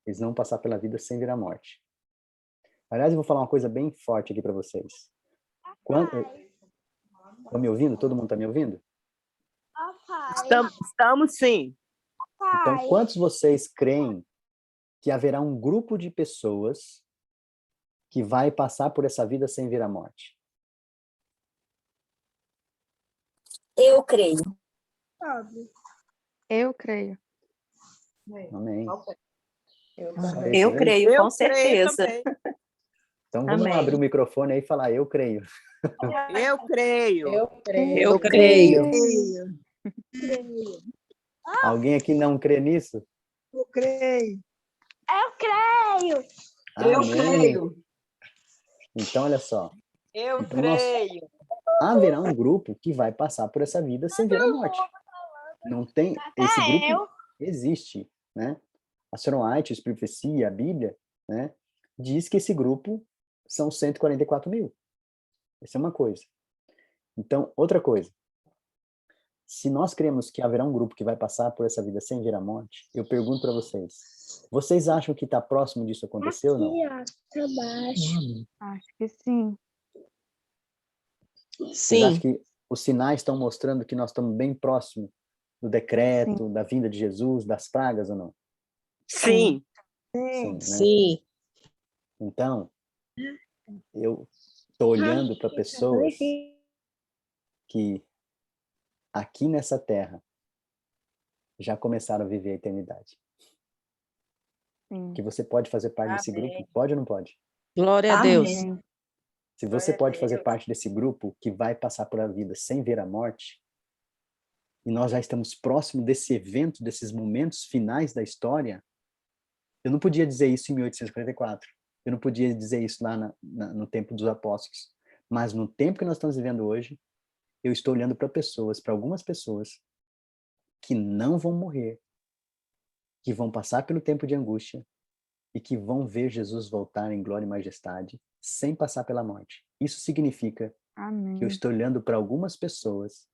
Eles não vão passar pela vida sem vir à morte. Aliás, eu vou falar uma coisa bem forte aqui para vocês. Estão me ouvindo? Todo mundo está me ouvindo? Estamos sim. Então, quantos vocês creem que haverá um grupo de pessoas que vai passar por essa vida sem vir à morte? Eu creio. Eu creio. Amém. Eu creio, com certeza. Então, vamos Amém. abrir o microfone aí e falar, eu creio. Eu creio. Eu creio. Alguém aqui não crê nisso? Eu creio. Amém. Então, olha só. Eu Então, creio. haverá um grupo que vai passar por essa vida sem vir à morte. Não tem, esse grupo existe, né? A Sra. White, a Profecia, a Bíblia, né? Diz que esse grupo são 144 mil. Essa é uma coisa. Então, outra coisa. Se nós cremos que haverá um grupo que vai passar por essa vida sem ver a morte, eu pergunto para vocês acham que está próximo disso acontecer ou não? Aqui, ó, pra baixo. Acho que sim. Vocês acham Sim, que os sinais estão mostrando que nós estamos bem próximo do decreto, da vinda de Jesus, das pragas ou não? sim, Sim, né? sim. Então, eu estou olhando para pessoas que aqui nessa terra já começaram a viver a eternidade. Sim. Que você pode fazer parte desse grupo? Pode ou não pode? Glória a Deus. Amém. Se você pode fazer parte desse grupo que vai passar por a vida sem ver a morte, e nós já estamos próximos desse evento, desses momentos finais da história, eu não podia dizer isso em 1844. Eu não podia dizer isso lá no tempo dos apóstolos. Mas no tempo que nós estamos vivendo hoje, eu estou olhando para pessoas, para algumas pessoas, que não vão morrer, que vão passar pelo tempo de angústia e que vão ver Jesus voltar em glória e majestade sem passar pela morte. Isso significa que eu Amém. estou olhando para algumas pessoas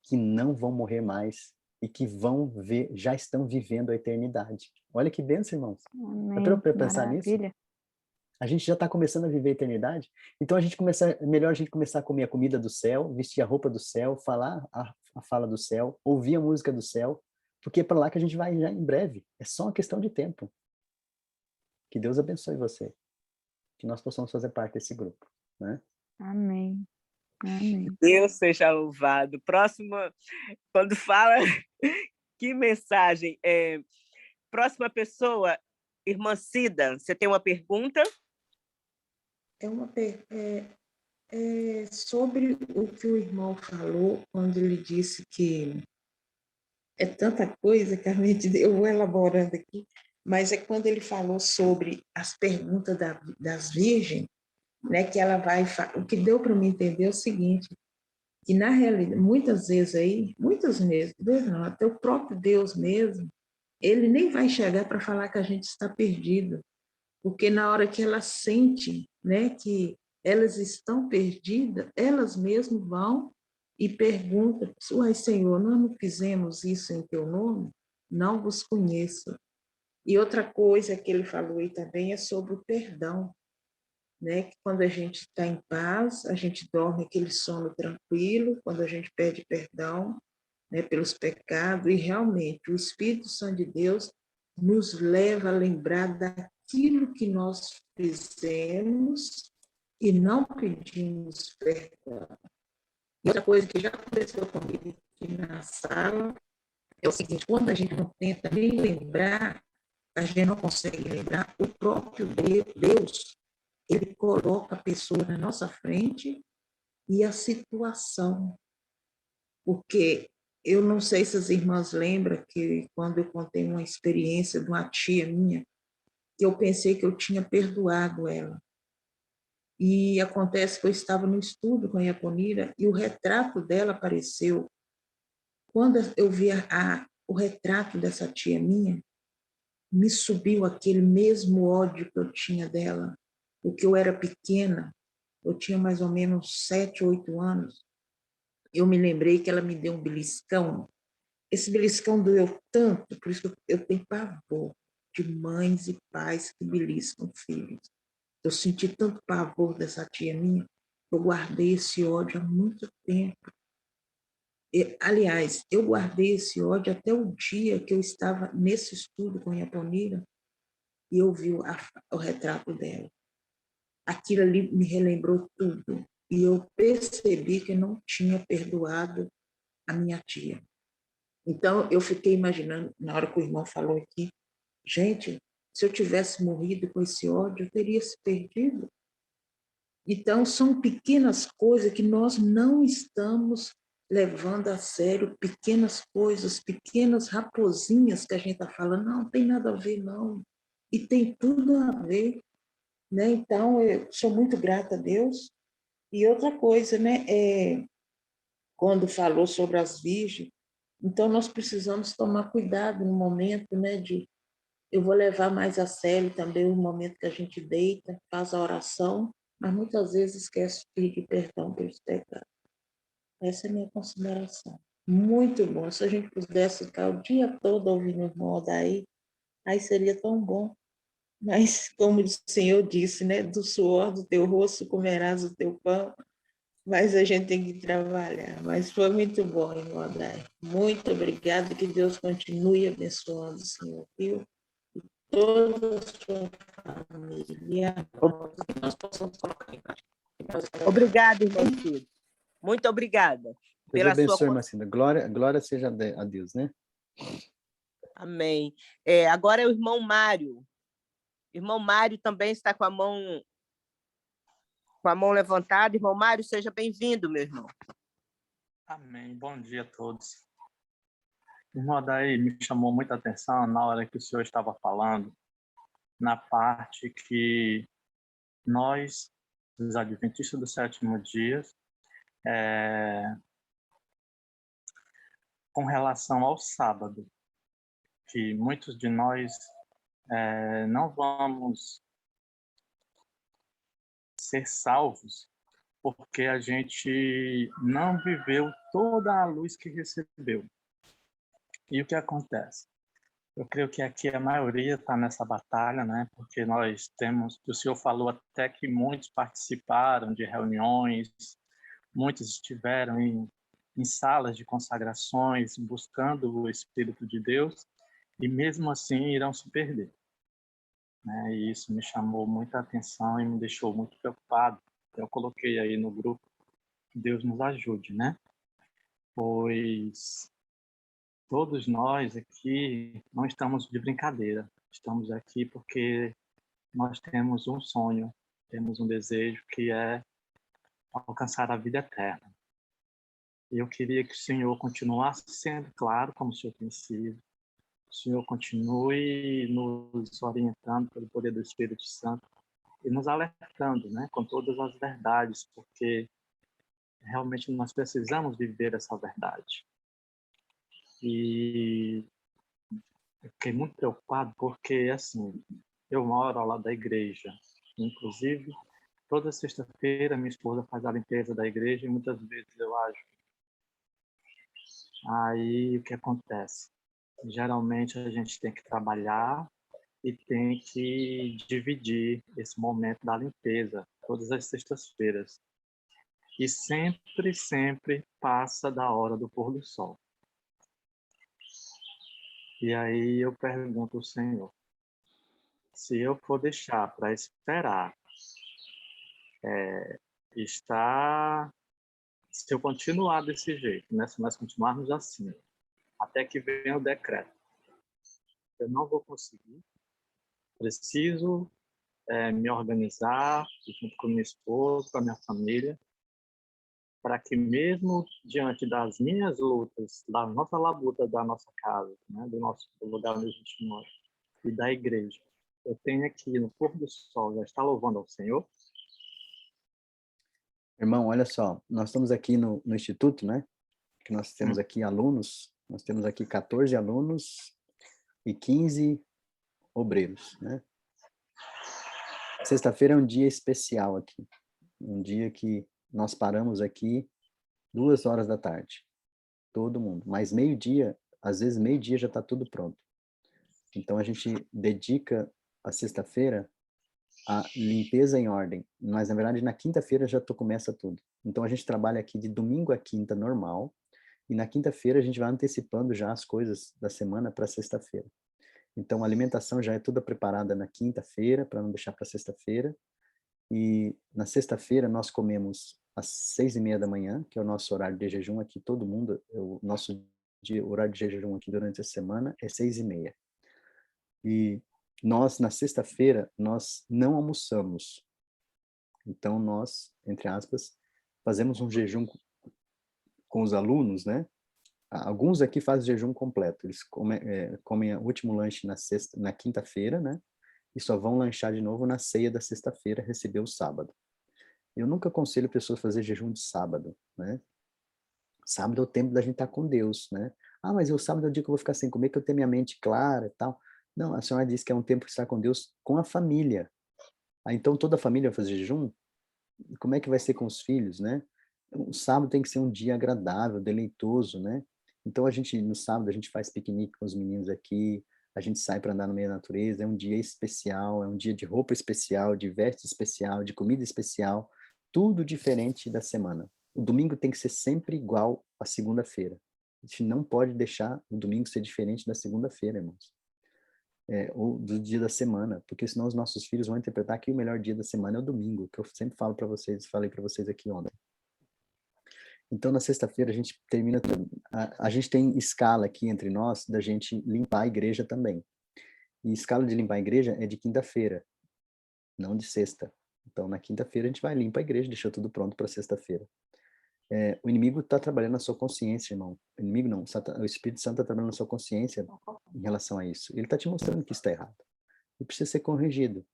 que não vão morrer mais e que vão ver, já estão vivendo a eternidade. Olha que bênção, irmãos. Já parou Amém. para pensar nisso? Maravilha. A gente já está começando a viver a eternidade, então melhor a gente começar a comer a comida do céu, vestir a roupa do céu, falar a fala do céu, ouvir a música do céu, porque é para lá que a gente vai já em breve. É só uma questão de tempo. Que Deus abençoe você. Que nós possamos fazer parte desse grupo, né? Amém. Amém. Deus seja louvado. Próxima, quando fala, que mensagem. Próxima pessoa, irmã Cida, você tem uma pergunta? Sobre o que o irmão falou, quando ele disse que é tanta coisa que a mente, eu vou elaborando aqui, mas é quando ele falou sobre as perguntas das virgens, né, que ela vai, o que deu para me entender é o seguinte, que na realidade, muitas vezes, não, até o próprio Deus mesmo, ele nem vai chegar para falar que a gente está perdido, porque na hora que ela sente, né, que elas estão perdidas, elas mesmas vão e perguntam: uai, Senhor, nós não fizemos isso em teu nome? Não vos conheço. E outra coisa que ele falou aí também é sobre o perdão, né? Que quando a gente está em paz, a gente dorme aquele sono tranquilo, quando a gente pede perdão, né, pelos pecados, e realmente o Espírito Santo de Deus nos leva a lembrar daquilo que nós fizemos e não pedimos perdão. E outra coisa que já aconteceu comigo aqui na sala é o seguinte: quando a gente não tenta nem lembrar, a gente não consegue lembrar, o próprio Deus, ele coloca a pessoa na nossa frente e a situação. Porque eu não sei se as irmãs lembram que quando eu contei uma experiência de uma tia minha, que eu pensei que eu tinha perdoado ela. E acontece que eu estava no estudo com a Iaponira e o retrato dela apareceu. Quando eu vi o retrato dessa tia minha, me subiu aquele mesmo ódio que eu tinha dela, porque eu era pequena, eu tinha mais ou menos 7, 8 anos. Eu me lembrei que ela me deu um beliscão. Esse beliscão doeu tanto, por isso que eu tenho pavor de mães e pais que beliscam filhos. Eu senti tanto pavor dessa tia minha, eu guardei esse ódio há muito tempo. Aliás, eu guardei esse ódio até o dia que eu estava nesse estudo com a Iaponira e eu vi o retrato dela. Aquilo ali me relembrou tudo. E eu percebi que eu não tinha perdoado a minha tia. Então, eu fiquei imaginando, na hora que o irmão falou aqui, gente, se eu tivesse morrido com esse ódio, eu teria se perdido. Então, são pequenas coisas que nós não estamos levando a sério, pequenas coisas, pequenas raposinhas que a gente está falando, não tem nada a ver, não. E tem tudo a ver, né? Então, eu sou muito grata a Deus. E outra coisa, né? Quando falou sobre as virgens, então nós precisamos tomar cuidado no momento, né? Eu vou levar mais a sério também o momento que a gente deita, faz a oração, mas muitas vezes esquece de pedir perdão pelos pecados. Essa é a minha consideração. Muito bom. Se a gente pudesse ficar o dia todo ouvindo o irmão Odair, aí seria tão bom. Mas, como o Senhor disse, né? Do suor do teu rosto comerás o teu pão, mas a gente tem que trabalhar. Mas foi muito bom, irmão Odair. Muito obrigada, que Deus continue abençoando o Senhor, viu? Toda a sua família. Que nós possamos colocar em prática. Obrigada, irmão Ciro. Muito obrigada Deus pela abençoe, sua... Marcinda. Glória seja a Deus, né? Amém. Agora é o irmão Mário. O irmão Mário também está com a mão levantada. Irmão Mário, seja bem-vindo, meu irmão. Amém. Bom dia a todos. Irmão Adair, me chamou muita atenção na hora que o senhor estava falando, na parte que nós, os adventistas do sétimo dia, com relação ao sábado, que muitos de nós não vamos ser salvos porque a gente não viveu toda a luz que recebeu. E o que acontece? Eu creio que aqui a maioria está nessa batalha, né? Porque nós temos, o senhor falou até que muitos participaram de reuniões, muitos estiveram em salas de consagrações, buscando o Espírito de Deus, e mesmo assim irão se perder. Né? E isso me chamou muita atenção e me deixou muito preocupado. Eu coloquei aí no grupo, que Deus nos ajude, né? Pois todos nós aqui não estamos de brincadeira. Estamos aqui porque nós temos um sonho, temos um desejo que é alcançar a vida eterna. E eu queria que o Senhor continuasse sendo claro, como o Senhor tem sido. O Senhor continue nos orientando pelo poder do Espírito Santo e nos alertando, né, com todas as verdades, porque realmente nós precisamos viver essa verdade. E eu fiquei muito preocupado porque, assim, eu moro ao lado da igreja. Inclusive, toda sexta-feira minha esposa faz a limpeza da igreja e muitas vezes eu ajo. Aí, o que acontece? Geralmente a gente tem que trabalhar e tem que dividir esse momento da limpeza, todas as sextas-feiras. E sempre passa da hora do pôr do sol. E aí eu pergunto ao Senhor, se eu for deixar para esperar, se eu continuar desse jeito, né? Se nós continuarmos assim, até que venha o decreto, eu não vou conseguir. Preciso me organizar junto com minha esposa, com a minha família, para que mesmo diante das minhas lutas, da nossa labuta da nossa casa, né? Do lugar onde a gente mora, e da igreja, eu tenho aqui no pôr do sol, já está louvando ao Senhor? Irmão, olha só, nós estamos aqui no Instituto, né? Que nós temos aqui alunos, nós temos aqui 14 alunos e 15 obreiros, né? Sexta-feira é um dia especial aqui, um dia que nós paramos aqui 2 horas da tarde, todo mundo, mas meio-dia, às vezes meio-dia já está tudo pronto. Então a gente dedica a sexta-feira a limpeza em ordem, mas na verdade na quinta-feira já começa tudo. Então a gente trabalha aqui de domingo a quinta normal, e na quinta-feira a gente vai antecipando já as coisas da semana para sexta-feira. Então a alimentação já é toda preparada na quinta-feira, para não deixar para sexta-feira, e na sexta-feira nós comemos às 6:30 da manhã, que é o nosso horário de jejum aqui, todo mundo, o nosso horário de jejum aqui durante a semana é 6:30. E nós, na sexta-feira, nós não almoçamos. Então, nós, entre aspas, fazemos um jejum com os alunos, né? Alguns aqui fazem jejum completo. Eles comem o último lanche na quinta-feira, né? E só vão lanchar de novo na ceia da sexta-feira, receber o sábado. Eu nunca aconselho pessoas a fazer jejum de sábado, né? Sábado é o tempo da gente estar com Deus, né? Ah, mas o sábado é o dia que eu vou ficar sem comer, que eu tenho minha mente clara e tal. Não, a senhora disse que é um tempo que está com Deus, com a família. Então toda a família vai fazer jejum? Como é que vai ser com os filhos, né? O sábado tem que ser um dia agradável, deleitoso, né? Então, no sábado, a gente faz piquenique com os meninos aqui, a gente sai para andar no meio da natureza, é um dia especial, é um dia de roupa especial, de veste especial, de comida especial, tudo diferente da semana. O domingo tem que ser sempre igual à segunda-feira. A gente não pode deixar o domingo ser diferente da segunda-feira, irmãos. Ou do dia da semana, porque senão os nossos filhos vão interpretar que o melhor dia da semana é o domingo, que eu sempre falo para vocês, falei para vocês aqui ontem. Então, na sexta-feira, a gente termina... A gente tem escala aqui entre nós da gente limpar a igreja também. E escala de limpar a igreja é de quinta-feira, não de sexta. Então, na quinta-feira, a gente vai limpar a igreja, deixa tudo pronto para sexta-feira. O inimigo está trabalhando na sua consciência, irmão. O inimigo não, o Espírito Santo está trabalhando na sua consciência em relação a isso. Ele está te mostrando que está errado. E precisa ser corrigido.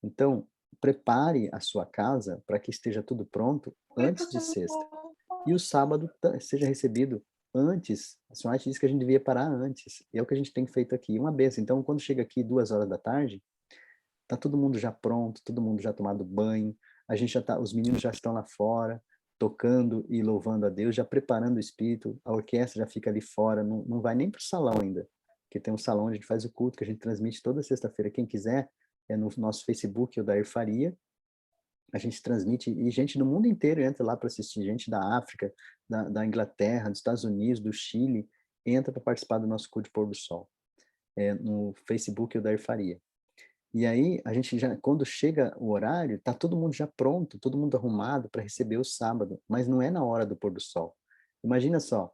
Então, prepare a sua casa para que esteja tudo pronto antes de sexta. E o sábado seja recebido antes. A senhora disse que a gente devia parar antes. E é o que a gente tem feito aqui. Uma benção. Então, quando chega aqui 2 horas da tarde, tá todo mundo já pronto, todo mundo já tomado banho, os meninos já estão lá fora, tocando e louvando a Deus, já preparando o espírito, a orquestra já fica ali fora, não vai nem para o salão ainda, porque tem um salão onde a gente faz o culto, que a gente transmite toda sexta-feira. Quem quiser, é no nosso Facebook, o Dair Faria, a gente transmite, e gente do mundo inteiro entra lá para assistir, gente da África, da Inglaterra, dos Estados Unidos, do Chile, entra para participar do nosso culto de pôr do sol. No Facebook, o Dair Faria. E aí, a gente já, quando chega o horário, tá todo mundo já pronto, todo mundo arrumado para receber o sábado, mas não é na hora do pôr do sol. Imagina só,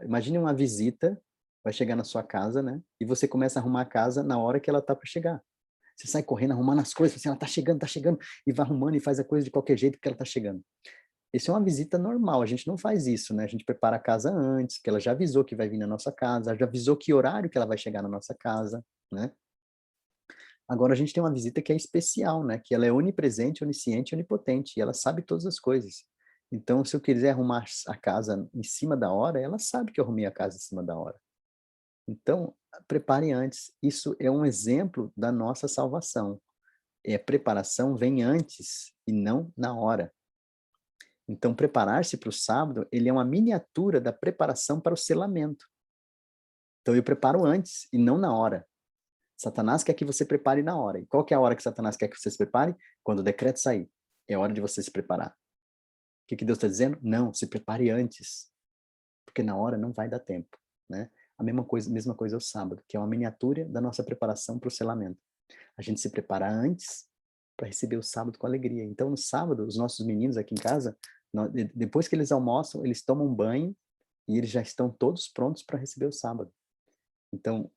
imagine uma visita, vai chegar na sua casa, né? E você começa a arrumar a casa na hora que ela tá para chegar. Você sai correndo, arrumando as coisas, assim, ela tá chegando, e vai arrumando e faz a coisa de qualquer jeito porque ela tá chegando. Isso é uma visita normal, a gente não faz isso, né? A gente prepara a casa antes, que ela já avisou que vai vir na nossa casa, já avisou que horário que ela vai chegar na nossa casa, né? Agora a gente tem uma visita que é especial, né? Que ela é onipresente, onisciente, onipotente, e ela sabe todas as coisas. Então, se eu quiser arrumar a casa em cima da hora, ela sabe que eu arrumei a casa em cima da hora. Então, prepare antes. Isso é um exemplo da nossa salvação. A preparação vem antes e não na hora. Então, preparar-se para o sábado, ele é uma miniatura da preparação para o selamento. Então, eu preparo antes e não na hora. Satanás quer que você prepare na hora. E qual que é a hora que Satanás quer que você se prepare? Quando o decreto sair. É hora de você se preparar. O que Deus está dizendo? Não, se prepare antes. Porque na hora não vai dar tempo, né? A mesma coisa é o sábado, que é uma miniatura da nossa preparação para o selamento. A gente se prepara antes para receber o sábado com alegria. Então, no sábado, os nossos meninos aqui em casa, depois que eles almoçam, eles tomam banho e eles já estão todos prontos para receber o sábado. Então,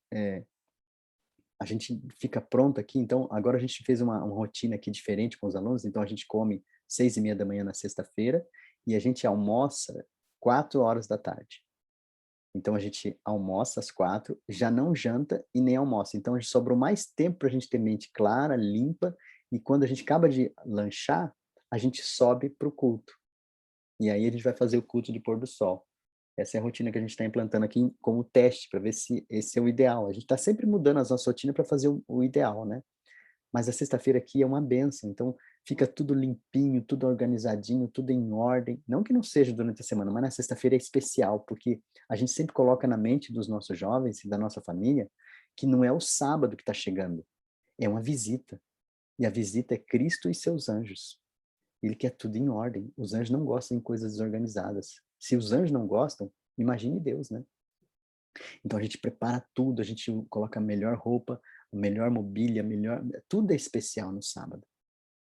a gente fica pronto aqui. Então, agora a gente fez uma rotina aqui diferente com os alunos. Então, a gente come 6:30 da manhã na sexta-feira e a gente almoça 4 horas da tarde. Então, a gente almoça às 4, já não janta e nem almoça. Então, a gente sobrou mais tempo para a gente ter mente clara, limpa, e quando a gente acaba de lanchar, a gente sobe para o culto. E aí a gente vai fazer o culto de pôr do sol. Essa é a rotina que a gente está implantando aqui como teste, para ver se esse é o ideal. A gente está sempre mudando as nossas rotinas para fazer o ideal, né? Mas a sexta-feira aqui é uma bênção, então fica tudo limpinho, tudo organizadinho, tudo em ordem. Não que não seja durante a semana, mas na sexta-feira é especial, porque a gente sempre coloca na mente dos nossos jovens e da nossa família que não é o sábado que está chegando, é uma visita. E a visita é Cristo e seus anjos. Ele quer tudo em ordem. Os anjos não gostam de coisas desorganizadas. Se os anjos não gostam, imagine Deus, né? Então a gente prepara tudo, a gente coloca a melhor roupa, a melhor mobília, tudo é especial no sábado.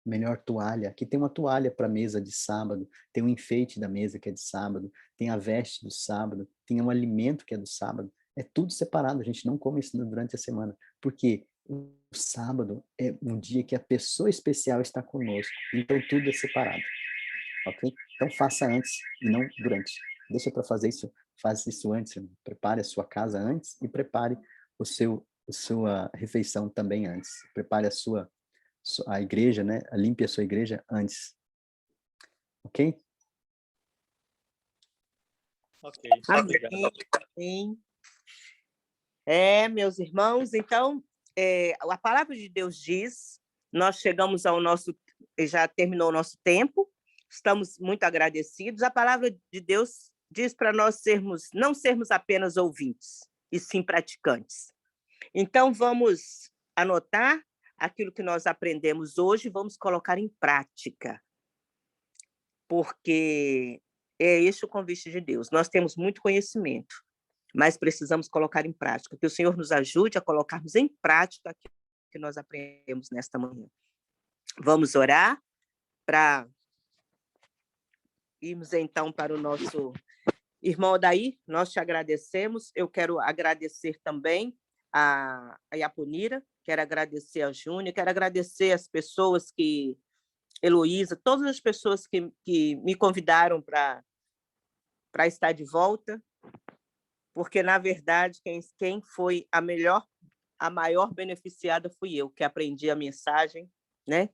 Melhor toalha. Aqui tem uma toalha para a mesa de sábado, tem um enfeite da mesa que é de sábado, tem a veste do sábado, tem um alimento que é do sábado. É tudo separado, a gente não come isso durante a semana. Porque o sábado é um dia que a pessoa especial está conosco. Então tudo é separado. Ok? Então faça antes e não durante. Deixa para fazer isso, faz isso antes. Irmão. Prepare a sua casa antes e prepare a sua refeição também antes. Prepare a igreja, né? Limpe a sua igreja antes. Ok? Ok, Amém. Amém. Meus irmãos, então, a palavra de Deus diz, nós chegamos ao já terminou o nosso tempo, estamos muito agradecidos. A palavra de Deus diz para nós não sermos apenas ouvintes, e sim praticantes. Então, vamos anotar aquilo que nós aprendemos hoje e vamos colocar em prática, porque é este o convite de Deus. Nós temos muito conhecimento, mas precisamos colocar em prática. Que o Senhor nos ajude a colocarmos em prática aquilo que nós aprendemos nesta manhã. Vamos orar para irmos, então, para o nosso irmão Odair. Nós te agradecemos. Eu quero agradecer também a Iaponira, quero agradecer a Júnior, quero agradecer as pessoas que... Heloísa, todas as pessoas que me convidaram para estar de volta, porque, na verdade, quem foi a maior beneficiada fui eu, que aprendi a mensagem, né?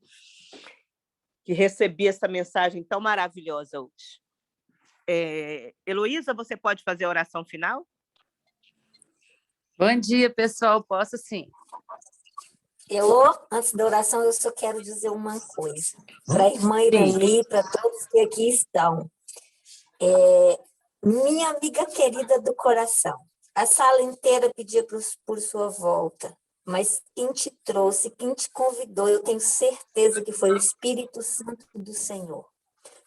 Que recebi essa mensagem tão maravilhosa hoje. Heloísa, você pode fazer a oração final? Bom dia, pessoal. Posso sim. Antes da oração, eu só quero dizer uma coisa. Para a irmã Irani, para todos que aqui estão. Minha amiga querida do coração, a sala inteira pedia por sua volta, mas quem te trouxe, quem te convidou, eu tenho certeza que foi o Espírito Santo do Senhor.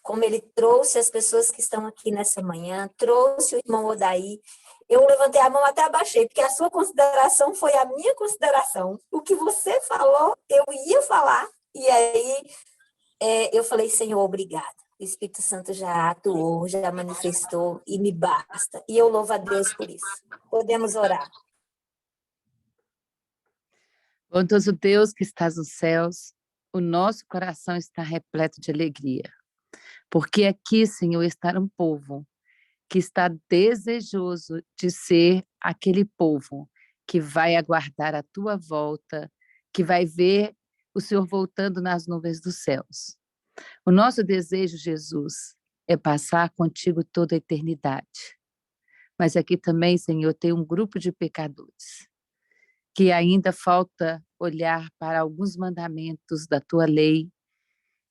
Como ele trouxe as pessoas que estão aqui nessa manhã, trouxe o irmão Odair. Eu levantei a mão, até abaixei, porque a sua consideração foi a minha consideração. O que você falou, eu ia falar. E aí eu falei, Senhor, obrigada. O Espírito Santo já atuou, já manifestou e me basta. E eu louvo a Deus por isso. Podemos orar. Bondoso Deus que estás nos céus, o nosso coração está repleto de alegria. Porque aqui, Senhor, está um povo que está desejoso de ser aquele povo que vai aguardar a tua volta, que vai ver o Senhor voltando nas nuvens dos céus. O nosso desejo, Jesus, é passar contigo toda a eternidade. Mas aqui também, Senhor, tem um grupo de pecadores que ainda falta olhar para alguns mandamentos da tua lei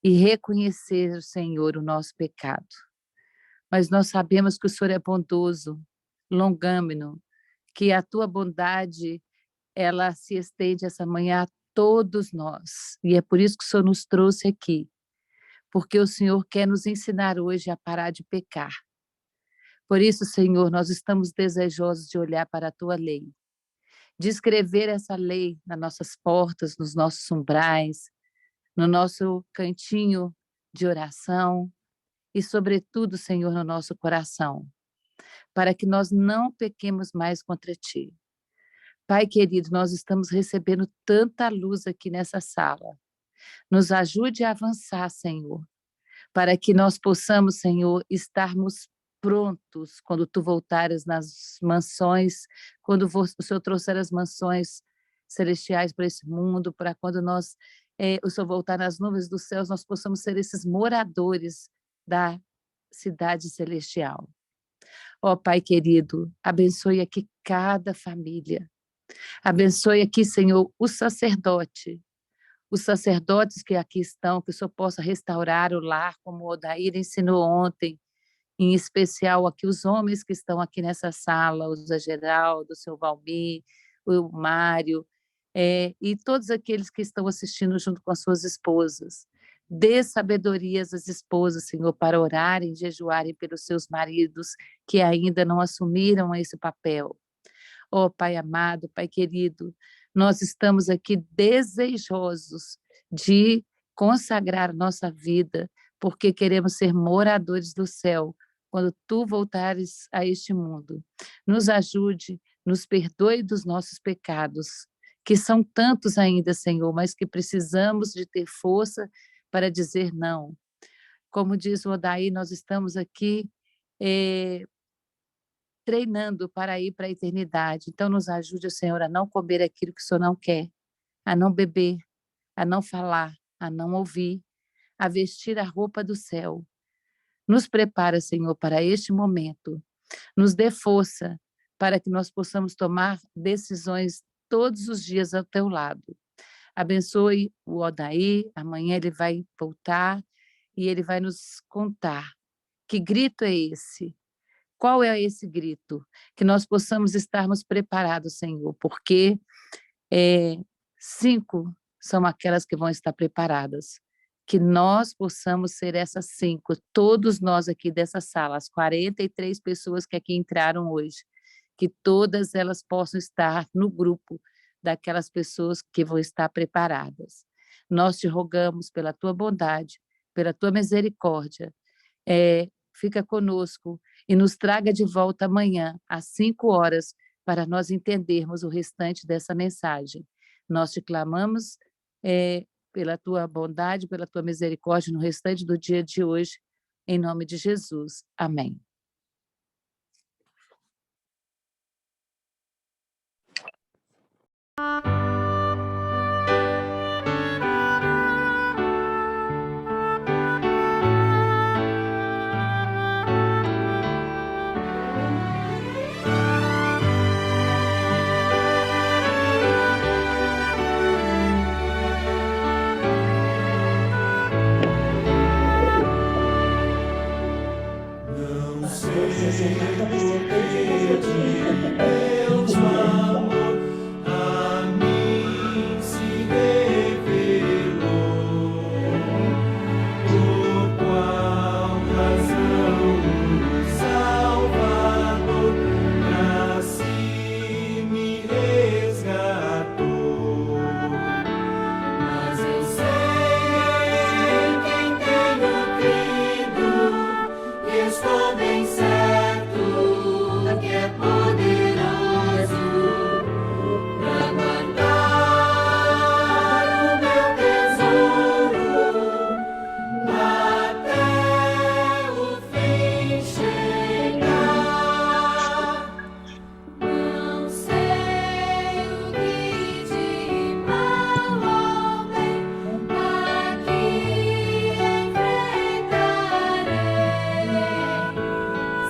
e reconhecer, Senhor, o nosso pecado. Mas nós sabemos que o Senhor é bondoso, longâmino, que a tua bondade, ela se estende essa manhã a todos nós. E é por isso que o Senhor nos trouxe aqui, porque o Senhor quer nos ensinar hoje a parar de pecar. Por isso, Senhor, nós estamos desejosos de olhar para a tua lei, de escrever essa lei nas nossas portas, nos nossos umbrais, no nosso cantinho de oração, e, sobretudo, Senhor, no nosso coração, para que nós não pequemos mais contra Ti. Pai querido, nós estamos recebendo tanta luz aqui nessa sala. Nos ajude a avançar, Senhor, para que nós possamos, Senhor, estarmos prontos quando Tu voltares nas mansões, quando o Senhor trouxer as mansões celestiais para esse mundo, para quando o Senhor voltar nas nuvens dos céus, nós possamos ser esses moradores da cidade celestial. Ó Pai querido, abençoe aqui cada família. Abençoe aqui, Senhor, os sacerdotes que aqui estão, que o Senhor possa restaurar o lar, como o Odair ensinou ontem, em especial aqui os homens que estão aqui nessa sala, o Zé Geraldo, o seu Valmir, o Mário, e todos aqueles que estão assistindo junto com as suas esposas. Dê sabedoria às esposas, Senhor, para orarem e jejuarem pelos seus maridos que ainda não assumiram esse papel. Ó Pai amado, Pai querido, nós estamos aqui desejosos de consagrar nossa vida, porque queremos ser moradores do céu quando Tu voltares a este mundo. Nos ajude, nos perdoe dos nossos pecados, que são tantos ainda, Senhor, mas que precisamos de ter força para dizer não. Como diz o Odair, nós estamos aqui treinando para ir para a eternidade. Então, nos ajude, Senhor, a não comer aquilo que o Senhor não quer, a não beber, a não falar, a não ouvir, a vestir a roupa do céu. Nos prepara, Senhor, para este momento. Nos dê força para que nós possamos tomar decisões todos os dias ao Teu lado. Abençoe o Odair, amanhã ele vai voltar, e ele vai nos contar que grito é esse. Qual é esse grito? Que nós possamos estarmos preparados, Senhor, porque 5 são aquelas que vão estar preparadas. Que nós possamos ser essas 5, todos nós aqui dessa sala, as 43 pessoas que aqui entraram hoje, que todas elas possam estar no grupo daquelas pessoas que vão estar preparadas. Nós te rogamos pela tua bondade, pela tua misericórdia, fica conosco e nos traga de volta amanhã, às 5 horas, para nós entendermos o restante dessa mensagem. Nós te clamamos pela tua bondade, pela tua misericórdia no restante do dia de hoje, em nome de Jesus. Amém. Estou bem certo que é poderoso pra guardar o meu tesouro até o fim chegar. Não sei o que de mal ou bem aqui enfrentarei.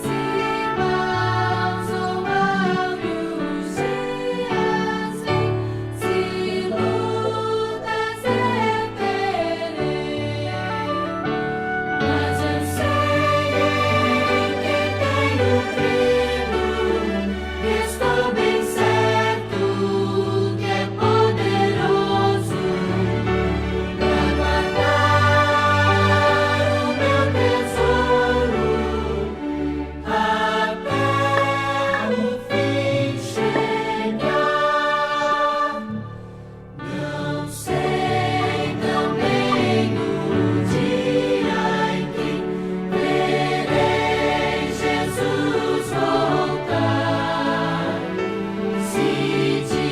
Se maus ou áureos dias vêm, se lutas eu terei, mas eu sei em quem tenho crido, e estou bem certo que é poderoso pra guardar o meu tesouro até o fim chegar. Não sei também o dia em que verei Jesus voltar. Se de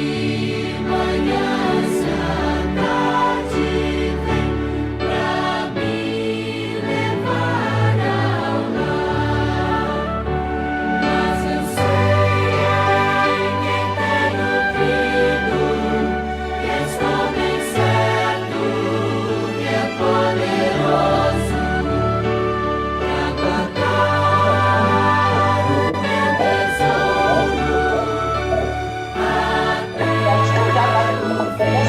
manhã, se à tarde vem pra me levar ao lar. Mas eu sei em quem tenho crido, e estou bem certo que é poderoso pra guardar o meu tesouro até o fim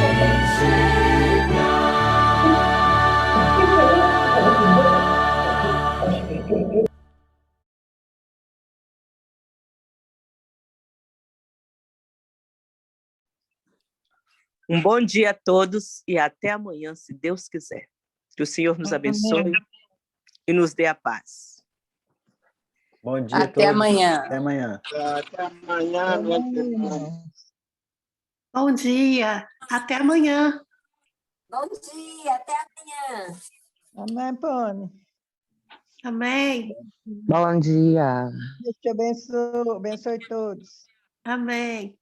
chegar. Um bom dia a todos e até amanhã, se Deus quiser. Que o Senhor nos abençoe e nos dê a paz. Bom dia a Até todos. amanhã. Até amanhã. Até amanhã, Bom dia, até amanhã. Bom dia, até amanhã. Amém, Pane. Amém. Bom dia. Deus te abençoe, abençoe todos. Amém.